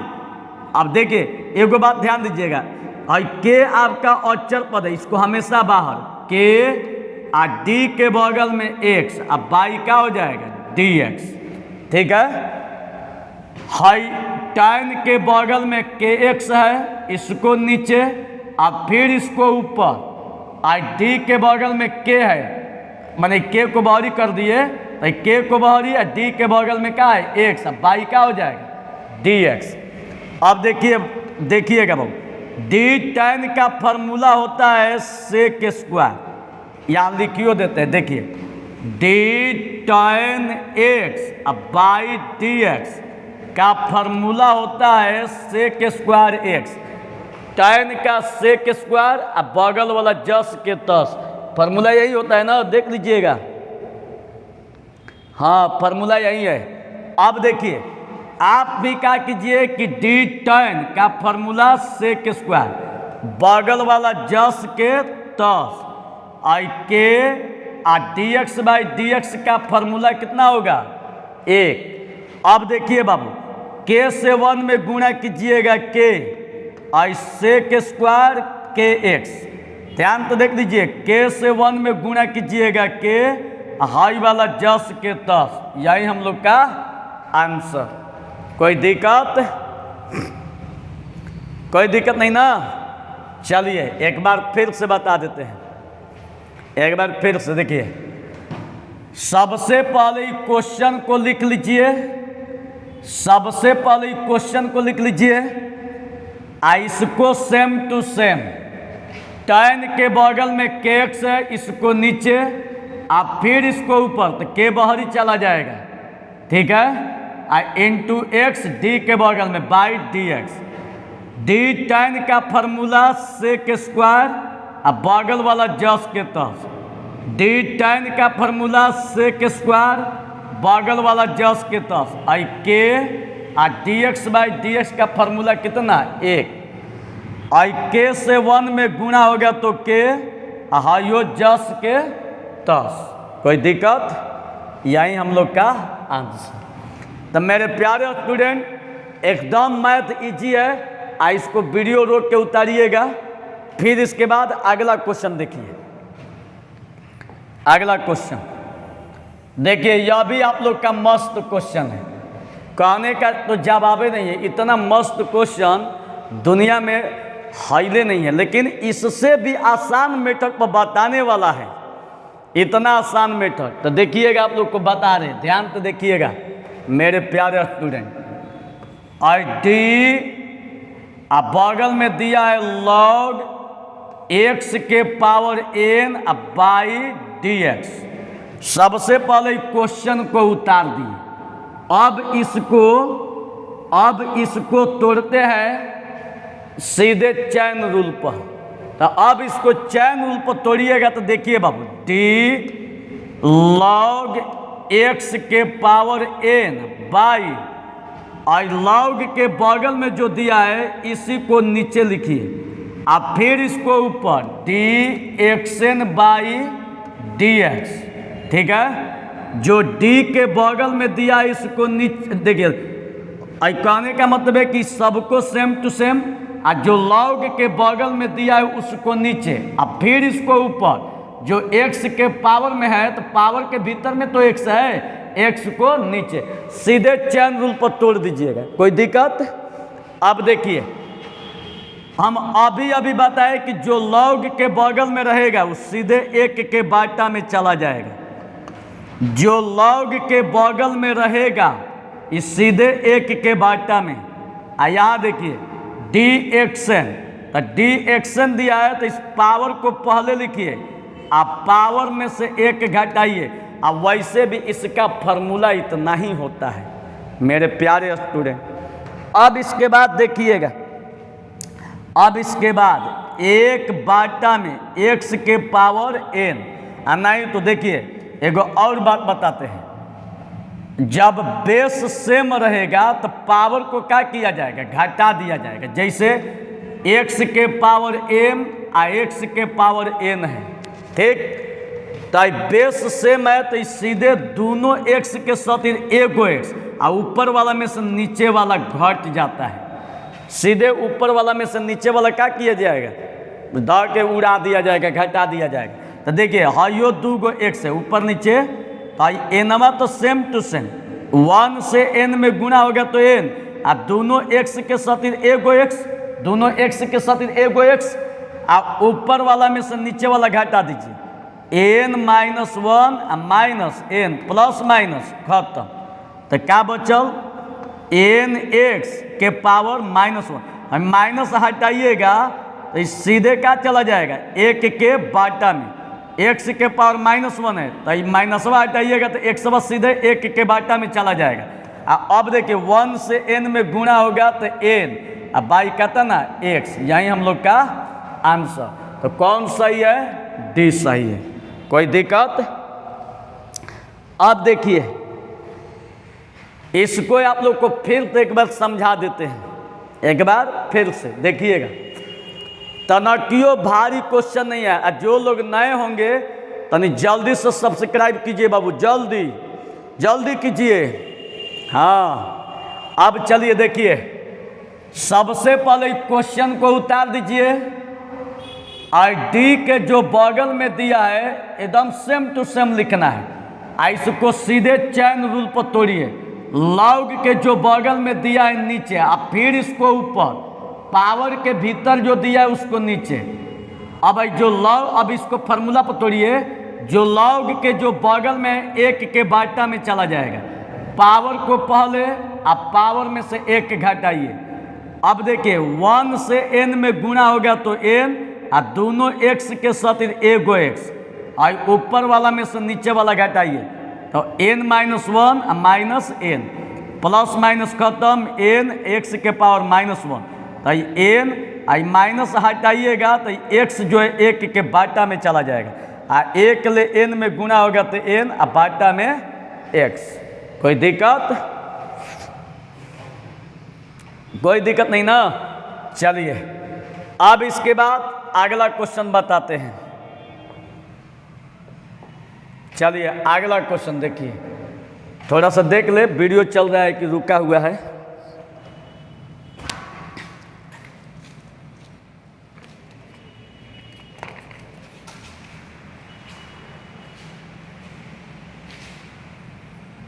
अब देखिए एक बात ध्यान दीजिएगा, और के आपका अचर पद है, इसको हमेशा बाहर, के और d के बगल में x, अब बाई क्या हो जाएगा dx। ठीक है, हाई tan के बगल में kx है, इसको नीचे, अब फिर इसको ऊपर, और d के बगल में k है, माने k को बाहरी कर दिए तो k को बाहरी, और d के बगल में क्या है x, अब बाई क्या हो जाएगा dx। अब देखिएगा बाबू, d tan का फॉर्मूला होता है sec स्क्वायर, यहाँ लिखियो देते हैं। देखिए d tan x, अब बाई dx का फॉर्मूला होता है sec स्क्वायर x। tan का sec स्क्वायर, अब बगल वाला जस के तस, फॉर्मूला यही होता है ना, देख लीजिएगा। हाँ फॉर्मूला यही है। अब देखिए आप भी क्या कीजिए कि d tan का फॉर्मूला sec स्क्वायर, बगल वाला जस के तस, आई के और dx/dx का फॉर्मूला कितना होगा 1। अब देखिए बाबू, k से 1 में गुणा कीजिएगा k, और sec स्क्वायर kx। ध्यान तो देख लीजिए, k से 1 में गुणा कीजिएगा k, हाई वाला जस के तस, यही हम लोग का आंसर। कोई दिक्कत नहीं ना। चलिए एक बार फिर से बता देते हैं, एक बार फिर से देखिए। सबसे पहले क्वेश्चन को लिख लीजिए, इसको सेम टू सेम, tan के बगल में kx है, इसको नीचे, आप फिर इसको ऊपर, तो k बाहरी चला जाएगा। ठीक है, इंटू x, d के बगल में बाई dx। d tan का फॉर्मूला sec स्क्वायर, अब बगल वाला जस के तस, डी tan का फॉर्मूला सेक स्क्वायर बगल वाला जस के तस, आई के और dx बाई dx का फॉर्मूला कितना 1, आई के से 1 में गुणा हो गया तो के हाइयो जस के तस। कोई दिक्कत? यही हम लोग का आंसर। तो मेरे प्यारे स्टूडेंट एकदम मैथ इजी है, इसको वीडियो रोक के उतारिएगा। फिर इसके बाद अगला क्वेश्चन देखिए। अगला क्वेश्चन देखिए, यह भी आप लोग का मस्त क्वेश्चन है, कहने का तो जवाब नहीं है। इतना मस्त क्वेश्चन दुनिया में हाईले नहीं है, लेकिन इससे भी आसान मेथड पर बताने वाला है। इतना आसान मेथड तो देखिएगा, आप लोग को बता रहे, ध्यान तो देखिएगा मेरे प्यारे स्टूडेंट। आई डी अब बगल में दिया है log x के पावर n बाई dx। सबसे पहले क्वेश्चन को उतार दिए, अब इसको तोड़ते हैं सीधे चैन रूल पर। तो अब इसको चैन रूल पर तोड़िएगा तो देखिए बाबू, डी log x के पावर n बाई, और log के बगल में जो दिया है इसी को नीचे लिखिए, अब फिर इसको ऊपर dxn बाई dx। ठीक है, जो d के बगल में दिया है इसको नीचे देखिए। कहने का मतलब है कि सबको सेम टू सेम, और जो log के बगल में दिया है उसको नीचे, अब फिर इसको ऊपर। जो x के पावर में है तो पावर के भीतर में तो x है, x को नीचे, सीधे चैन रूल पर तोड़ दीजिएगा। कोई दिक्कत? अब देखिए, हम अभी बताए कि जो log के बगल में रहेगा वो सीधे 1 के बाटा में चला जाएगा। जो log के बगल में रहेगा इस सीधे 1 के बाटा में। यहाँ देखिए dxn, तो dxn दिया है तो इस पावर को पहले लिखिए, आप पावर में से 1 घटाइए। अब वैसे भी इसका फॉर्मूला इतना ही होता है मेरे प्यारे स्टूडेंट। अब इसके बाद देखिएगा, अब इसके बाद 1 बाटा में x के पावर n, नहीं तो देखिए एगो और बात बताते हैं, जब बेस सेम रहेगा तो पावर को क्या किया जाएगा, घटा दिया जाएगा। जैसे x के पावर m और x के पावर n है, ठीक, तो बेस सेम है तो सीधे दोनों x के साथ एगो x, और ऊपर वाला में से नीचे वाला घट जाता है। सीधे ऊपर वाला में से नीचे वाला क्या किया जाएगा, दौड़ के उड़ा दिया जाएगा, घटा दिया जाएगा। तो देखिए हाइयो 2 x है ऊपर नीचे, तो एनवा तो सेम टू सेम, 1 से n में गुणा हो गया तो n, और दोनों x के साथ एगो x, दोनों x के साथ एगो x, और ऊपर वाला में से नीचे वाला घटा दीजिए, n minus 1 minus n plus minus खत्म। तो क्या बचल, nx के पावर -1, माइनस हटाइएगा तो सीधे क्या चला जाएगा 1 के बाटा में, x के पावर -1 है तो माइनसवा हटाइएगा तो x सीधे 1 के बाटा में चला जाएगा। अब देखिए 1 से n में गुणा होगा तो n, अब बाई कहता ना x, यही हम लोग का आंसर। तो कौन सही है, डी सही है। कोई दिक्कत? अब देखिए इसको आप लोग को फिर से एक बार समझा देते हैं, एक बार फिर से देखिएगा। तनकियो भारी क्वेश्चन नहीं है, जो लोग नए होंगे तनी जल्दी से सब्सक्राइब कीजिए बाबू, जल्दी जल्दी कीजिए। हाँ, अब चलिए देखिए, सबसे पहले क्वेश्चन को उतार दीजिए, और डी के जो बगल में दिया है एकदम सेम टू सेम लिखना है। इसको सीधे चैन रूल पर तोड़िए, log के जो बगल में दिया है नीचे, अब फिर इसको ऊपर, पावर के भीतर जो दिया है उसको नीचे। अब जो log, अब इसको फार्मूला पर तोड़िए, जो log के जो बगल में 1 के बाटा में चला जाएगा, पावर को पहले, अब पावर में से 1 घटाइए। अब देखिए 1 से n में गुणा हो गया तो n, और दोनों x के साथ एगो x, और ऊपर वाला में से नीचे वाला घटाइए तो n -1 minus n, plus minus खत्म, n x के पावर -1, तो n आई माइनस हटाइएगा तो x जो है 1 के बाटा में चला जाएगा, आ 1 ले n में गुना होगा तो n और बाटा में x। कोई दिक्कत? कोई दिक्कत नहीं ना। चलिए अब इसके बाद अगला क्वेश्चन बताते हैं। चलिए अगला क्वेश्चन देखिए, थोड़ा सा देख ले वीडियो चल रहा है कि रुका हुआ है।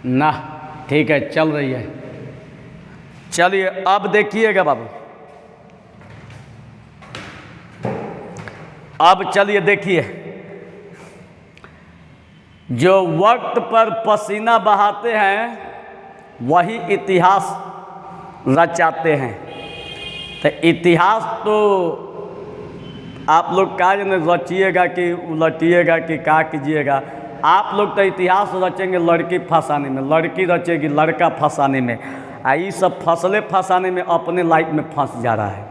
ना ठीक है, चल रही है। चलिए अब देखिएगा बाबू, अब चलिए देखिए, जो वक्त पर पसीना बहाते हैं वही इतिहास रचाते हैं। तो इतिहास तो आप लोग का रचिएगा कि उलटिएगा कि क्या कीजिएगा। आप लोग तो इतिहास रचेंगे लड़की फंसाने में, लड़की रचेगी लड़का फंसाने में, आ ये सब फसले फंसाने में अपने लाइफ में फंस जा रहा है।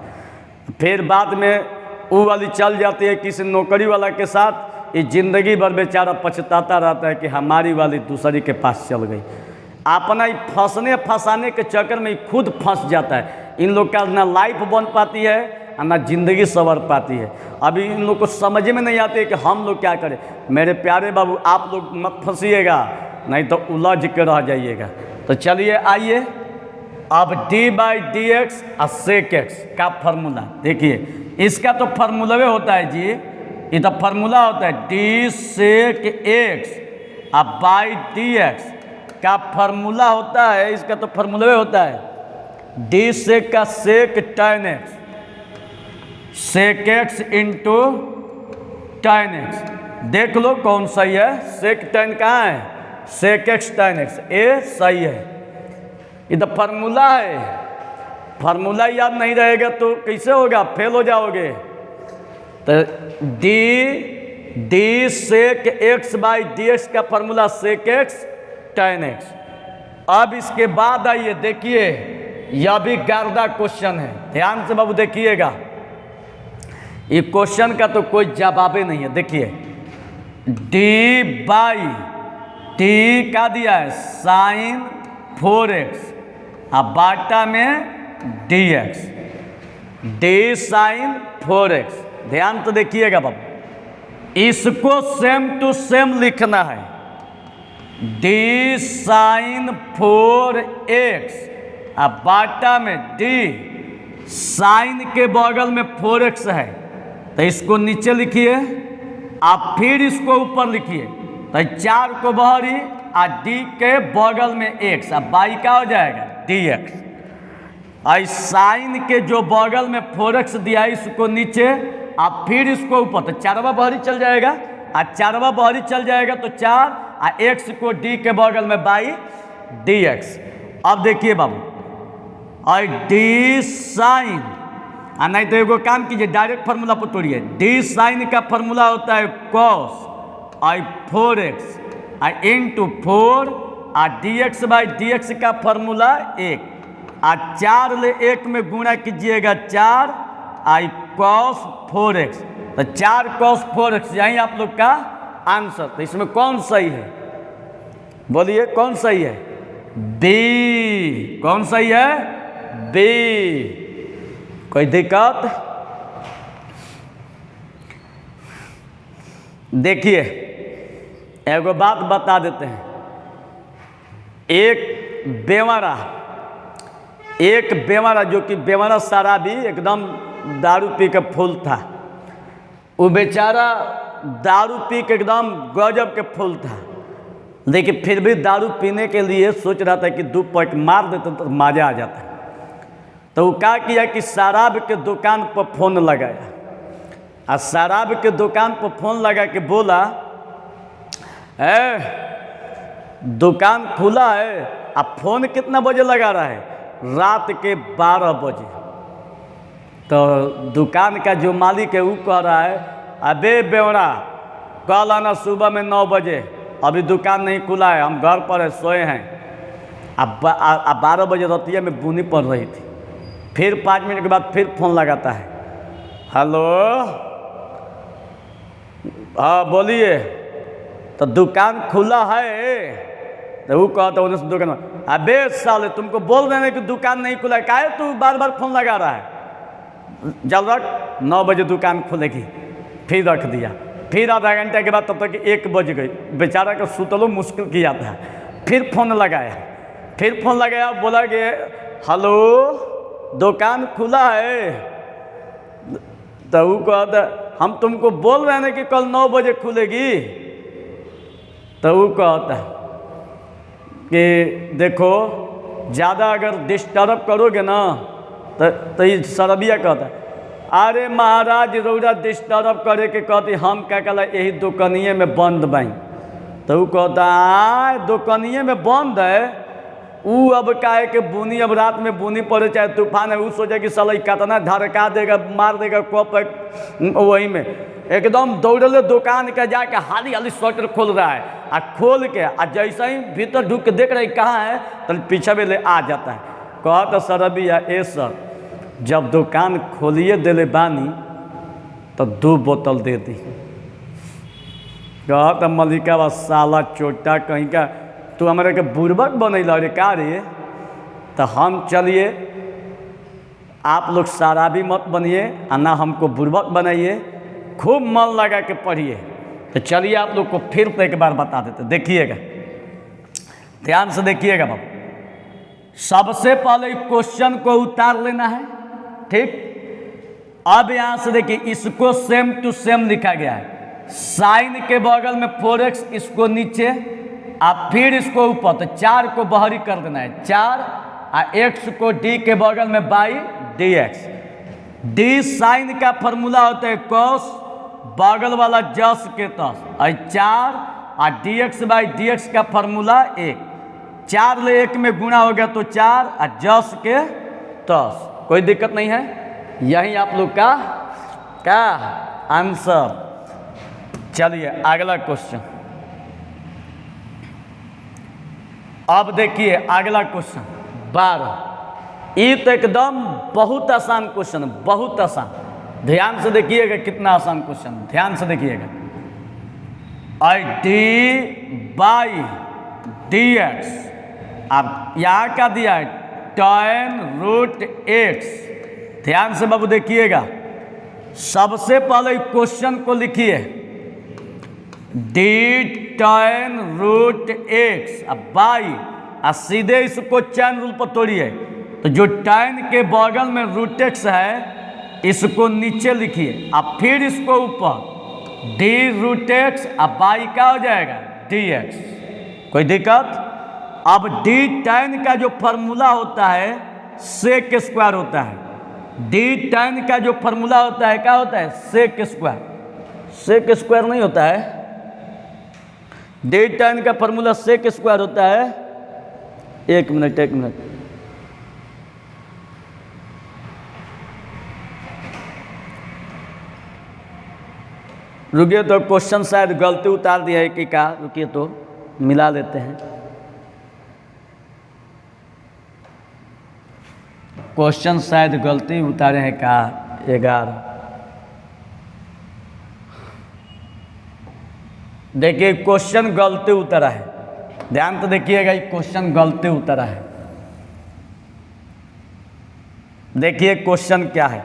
फिर बाद में वो वाली चल जाती है किसी नौकरी वाला के साथ, ये ज़िंदगी भर बेचारा पछताता रहता है कि हमारी वाली दूसरी के पास चल गई। अपना ही फंसने फंसाने के चक्कर में खुद फंस जाता है। इन लोग का ना लाइफ बन पाती है और ना ज़िंदगी संवर पाती है। अभी इन लोग को समझ में नहीं आती है कि हम लोग क्या करें। मेरे प्यारे बाबू आप लोग मत फंसिएगा, नहीं तो उलझ के रह जाइएगा। तो चलिए आइए अब d/dx और sec x का फार्मूला देखिए। इसका तो फार्मूला होता है जी, ये तो फार्मूला होता है d sec x और बाई dx का फार्मूला होता है। इसका तो फार्मूला होता है d sec का sec tan x, sec x into tan x। देख लो कौन सही है, sec tan कहाँ है, sec x tan x, ए सही है। ये तो फार्मूला है, फार्मूला याद नहीं रहेगा तो कैसे होगा, फेल हो जाओगे। तो d sec x by dx का formula sec x tan x। अब इसके बाद आइए देखिए, यह भी गर्दा क्वेश्चन है, ध्यान से बाबू देखिएगा। ये क्वेश्चन का तो कोई जवाब ही नहीं है। देखिए d बाई t का दिया है साइन 4x और बाटा में dx, d साइन 4x। ध्यान तो देखिएगा बाबू, इसको सेम टू सेम लिखना है। d साइन 4x और बाटा में d, साइन के बगल में 4x है तो इसको नीचे लिखिए, आप फिर इसको ऊपर लिखिए। तो 4 को बहरी और d के बगल में x, अब बाई का हो जाएगा dx। और साइन के जो बगल में 4x दिया है इसको नीचे, आप फिर इसको ऊपर, तो 4वां बहरी चल जाएगा और 4वां बहरी चल जाएगा तो 4 और x को d के बगल में बाई dx। अब देखिए बाबू, और d साइन, नहीं तो एगो काम कीजिए डायरेक्ट फार्मूला पर तोड़िए। d साइन का फार्मूला होता है cos और 4x और इंटू 4 और dx बाई dx का फार्मूला 1 और 4 ले 1 में गुणा कीजिएगा 4 आई cos 4x, तो 4 cos 4x यही आप लोग का आंसर। तो इसमें कौन सही है, बोलिए कौन सही है, बी। कौन सही है, बी। कोई दिक्कत? देखिए एगो बात बता देते हैं। एक बेवारा जो कि बेवारा शराबी एकदम दारू पी के फुल था, वो बेचारा दारू पी के एकदम गजब के फुल था, लेकिन फिर भी दारू पीने के लिए सोच रहा था कि 2 पैक मार देते तो मजा आ जाता। तो वो क्या किया कि शराब के दुकान पर फ़ोन लगाया, और शराब के दुकान पर फ़ोन लगा के बोला, दुकान खुला है। अब फ़ोन कितना बजे लगा रहा है, रात के 12 बजे। तो दुकान का जो मालिक है वो कह रहा है, अबे बेवड़ा कल आना सुबह में 9 बजे, अभी दुकान नहीं खुला है, हम घर पर है, सोए हैं। अब 12 बजे रतिया में बुनी पड़ रही थी। फिर 5 मिनट के बाद फिर फ़ोन लगाता है, हेलो, हाँ बोलिए। तो दुकान खुला है? तो वो कहता उधर से दुकान, अबे साले तुमको बोल रहे हैं कि दुकान नहीं खुला है, काहे तू बार बार फोन लगा रहा है? जल रख, 9 बजे दुकान खुलेगी। फिर रख दिया। फिर आधा घंटे के बाद तब तक 1 बज गई। बेचारा का सुतलो मुश्किल किया था। फिर फोन लगाया, बोला कि हेलो दुकान खुला है? तो वो कहता हम तुमको बोल रहे हैं कि कल 9 बजे खुलेगी। तो वो कहता कि देखो ज़्यादा अगर डिस्टर्ब करोगे ना तो ये सरबिया कहता अरे महाराज रौरा डिस्टर्ब करे के कहती हम क्या कहला यही दुकानिए में बंद बाई। तो वो कहता दुकानिए में बंद है? वो अब काहे के बुनी, अब रात में बुनी पड़े चाहे तूफान है, वो सोचे कि साला कितना धड़का देगा, मार देगा कप वही में एकदम दौड़ले दुकान के जाके हाली हाली स्वेटर खोल रहा है। आ खोल के आ जैसे ही भीतर ढुक के देख रहे कहाँ है तो पीछे में ले आ जाता है। कहता सर अभी ए सर जब दुकान खोलिए दिले बानी तो 2 बोतल दे दी। कहता मलिका बा साला चोटा कहीं का तू हमारे के बुर्बक बनैला रे का रे? तो हम चलिए आप लोग सारा भी मत बनिए और ना हमको बुर्बक बनाइए, खूब मन लगा के पढ़िए। तो चलिए आप लोग को फिर से एक बार बता देते, देखिएगा ध्यान से देखिएगा बाबू। सबसे पहले क्वेश्चन को उतार लेना है, ठीक। अब यहाँ से देखिए इसको सेम टू सेम लिखा गया है। साइन के बगल में 4x, इसको नीचे आप फिर इसको ऊपर, तो 4 को बाहरी कर देना है 4 और x को d के बगल में बाई dx। d साइन का फॉर्मूला होता है cos, बगल वाला जस के तस, और 4 और dx बाई dx का फॉर्मूला 1। 4 ले 1 में गुणा हो गया तो 4 और जस के तस, कोई दिक्कत नहीं है। यही आप लोग का आंसर। चलिए अगला क्वेश्चन। अब देखिए अगला क्वेश्चन 12। ये तो एकदम बहुत आसान क्वेश्चन, बहुत आसान। ध्यान से देखिएगा कितना आसान क्वेश्चन, ध्यान से देखिएगा। I D by D x, अब यहाँ का दिया है tan रूट एक्स। ध्यान से बाबू देखिएगा, सबसे पहले क्वेश्चन को लिखिए डी tan रूट एक्स, अब बाई और सीधे इसको चैन रूल पर तोड़िए। तो जो tan के बगल में रूट एक्स है इसको नीचे लिखिए, अब फिर इसको ऊपर डी रूट एक्स, अब बाई का हो जाएगा डी एक्स। कोई दिक्कत? अब डी tan का जो फॉर्मूला होता है सेक स्क्वायर होता है। डी tan का जो फॉर्मूला होता है क्या होता है? Sec square. सेक स्क्वायर नहीं होता है, डी tan का फॉर्मूला सेक स्क्वायर होता है। एक मिनट रुकिए, तो क्वेश्चन शायद गलती उतार दिया है कि क्या, रुकिए तो मिला लेते हैं। क्वेश्चन शायद गलती उतारे हैं क्या, 11। देखिए क्वेश्चन गलती उतरा है, ध्यान तो देखिएगा, ये क्वेश्चन गलती उतरा है। देखिए क्वेश्चन क्या है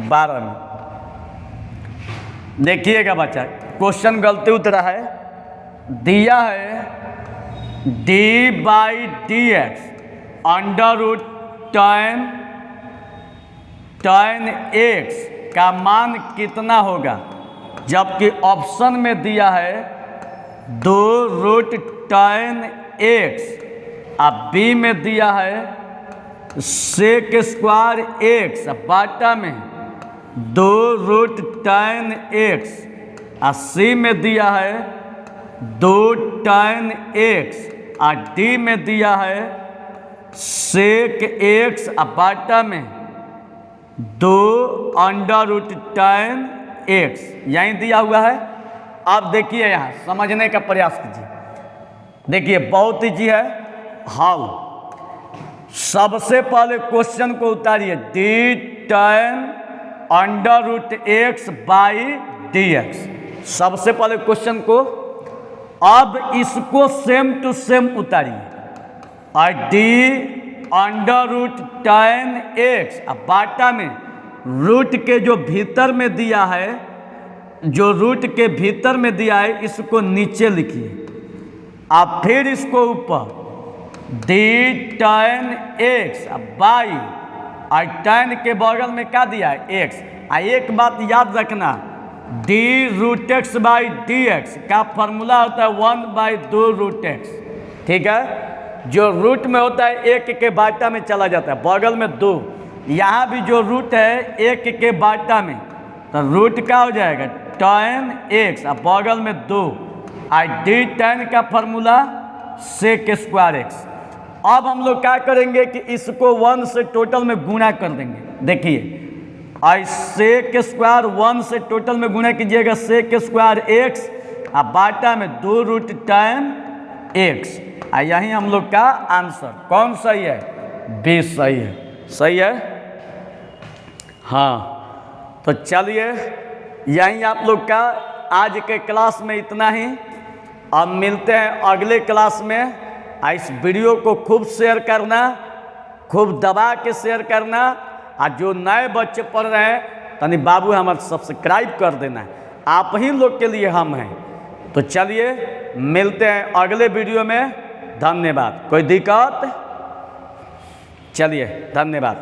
12 में, देखिएगा बच्चा, क्वेश्चन गलती उतरा है। दिया है d by D x under root tan x का मान कितना होगा, जबकि ऑप्शन में दिया है 2 रूट tan एक्स, अब बी में दिया है सेक स्क्वायर एक्स, बाटा में 2 रूट tan एक्स, और सी में दिया है 2 tan एक्स, और डी में दिया है सेक एक्स, और बाटा में 2 अंडर रूट tan एक्स, यहीं दिया हुआ है। आप देखिए यहाँ समझने का प्रयास कीजिए, देखिए बहुत ईजी है हल। सबसे पहले क्वेश्चन को उतारिए डी tan √x/dx। सबसे पहले क्वेश्चन को अब इसको सेम टू सेम उतारिए और d√tan x अब बाटा में रूट के जो भीतर में दिया है, जो रूट के भीतर में दिया है इसको नीचे लिखिए, अब फिर इसको ऊपर d/tan x बाई और tan के बगल में क्या दिया है x। एक बात याद रखना, d√x/dx का फॉर्मूला होता है 1/2√x। ठीक है, जो रूट में होता है एक के बाटा में चला जाता है, बगल में 2। यहाँ भी जो रूट है एक के बाटा में, तो रूट क्या हो जाएगा tan x अब बगल में 2 और d/tan का फॉर्मूला sec²x। अब हम लोग क्या करेंगे कि इसको 1 से टोटल में गुणा कर देंगे। देखिए और sec² 1 से टोटल में गुणा कीजिएगा sec²x और बाटा में 2√tan x। यही हम लोग का आंसर कौन सही है, बी सही है। सही है, हाँ। तो चलिए यहीं आप लोग का आज के क्लास में इतना ही। अब मिलते हैं अगले क्लास में। इस वीडियो को खूब शेयर करना, खूब दबा के शेयर करना। और जो नए बच्चे पढ़ रहे हैं तनी बाबू हमारे सब्सक्राइब कर देना, आप ही लोग के लिए हम हैं। तो चलिए मिलते हैं अगले वीडियो में। धन्यवाद। कोई दिक्कत? चलिए धन्यवाद।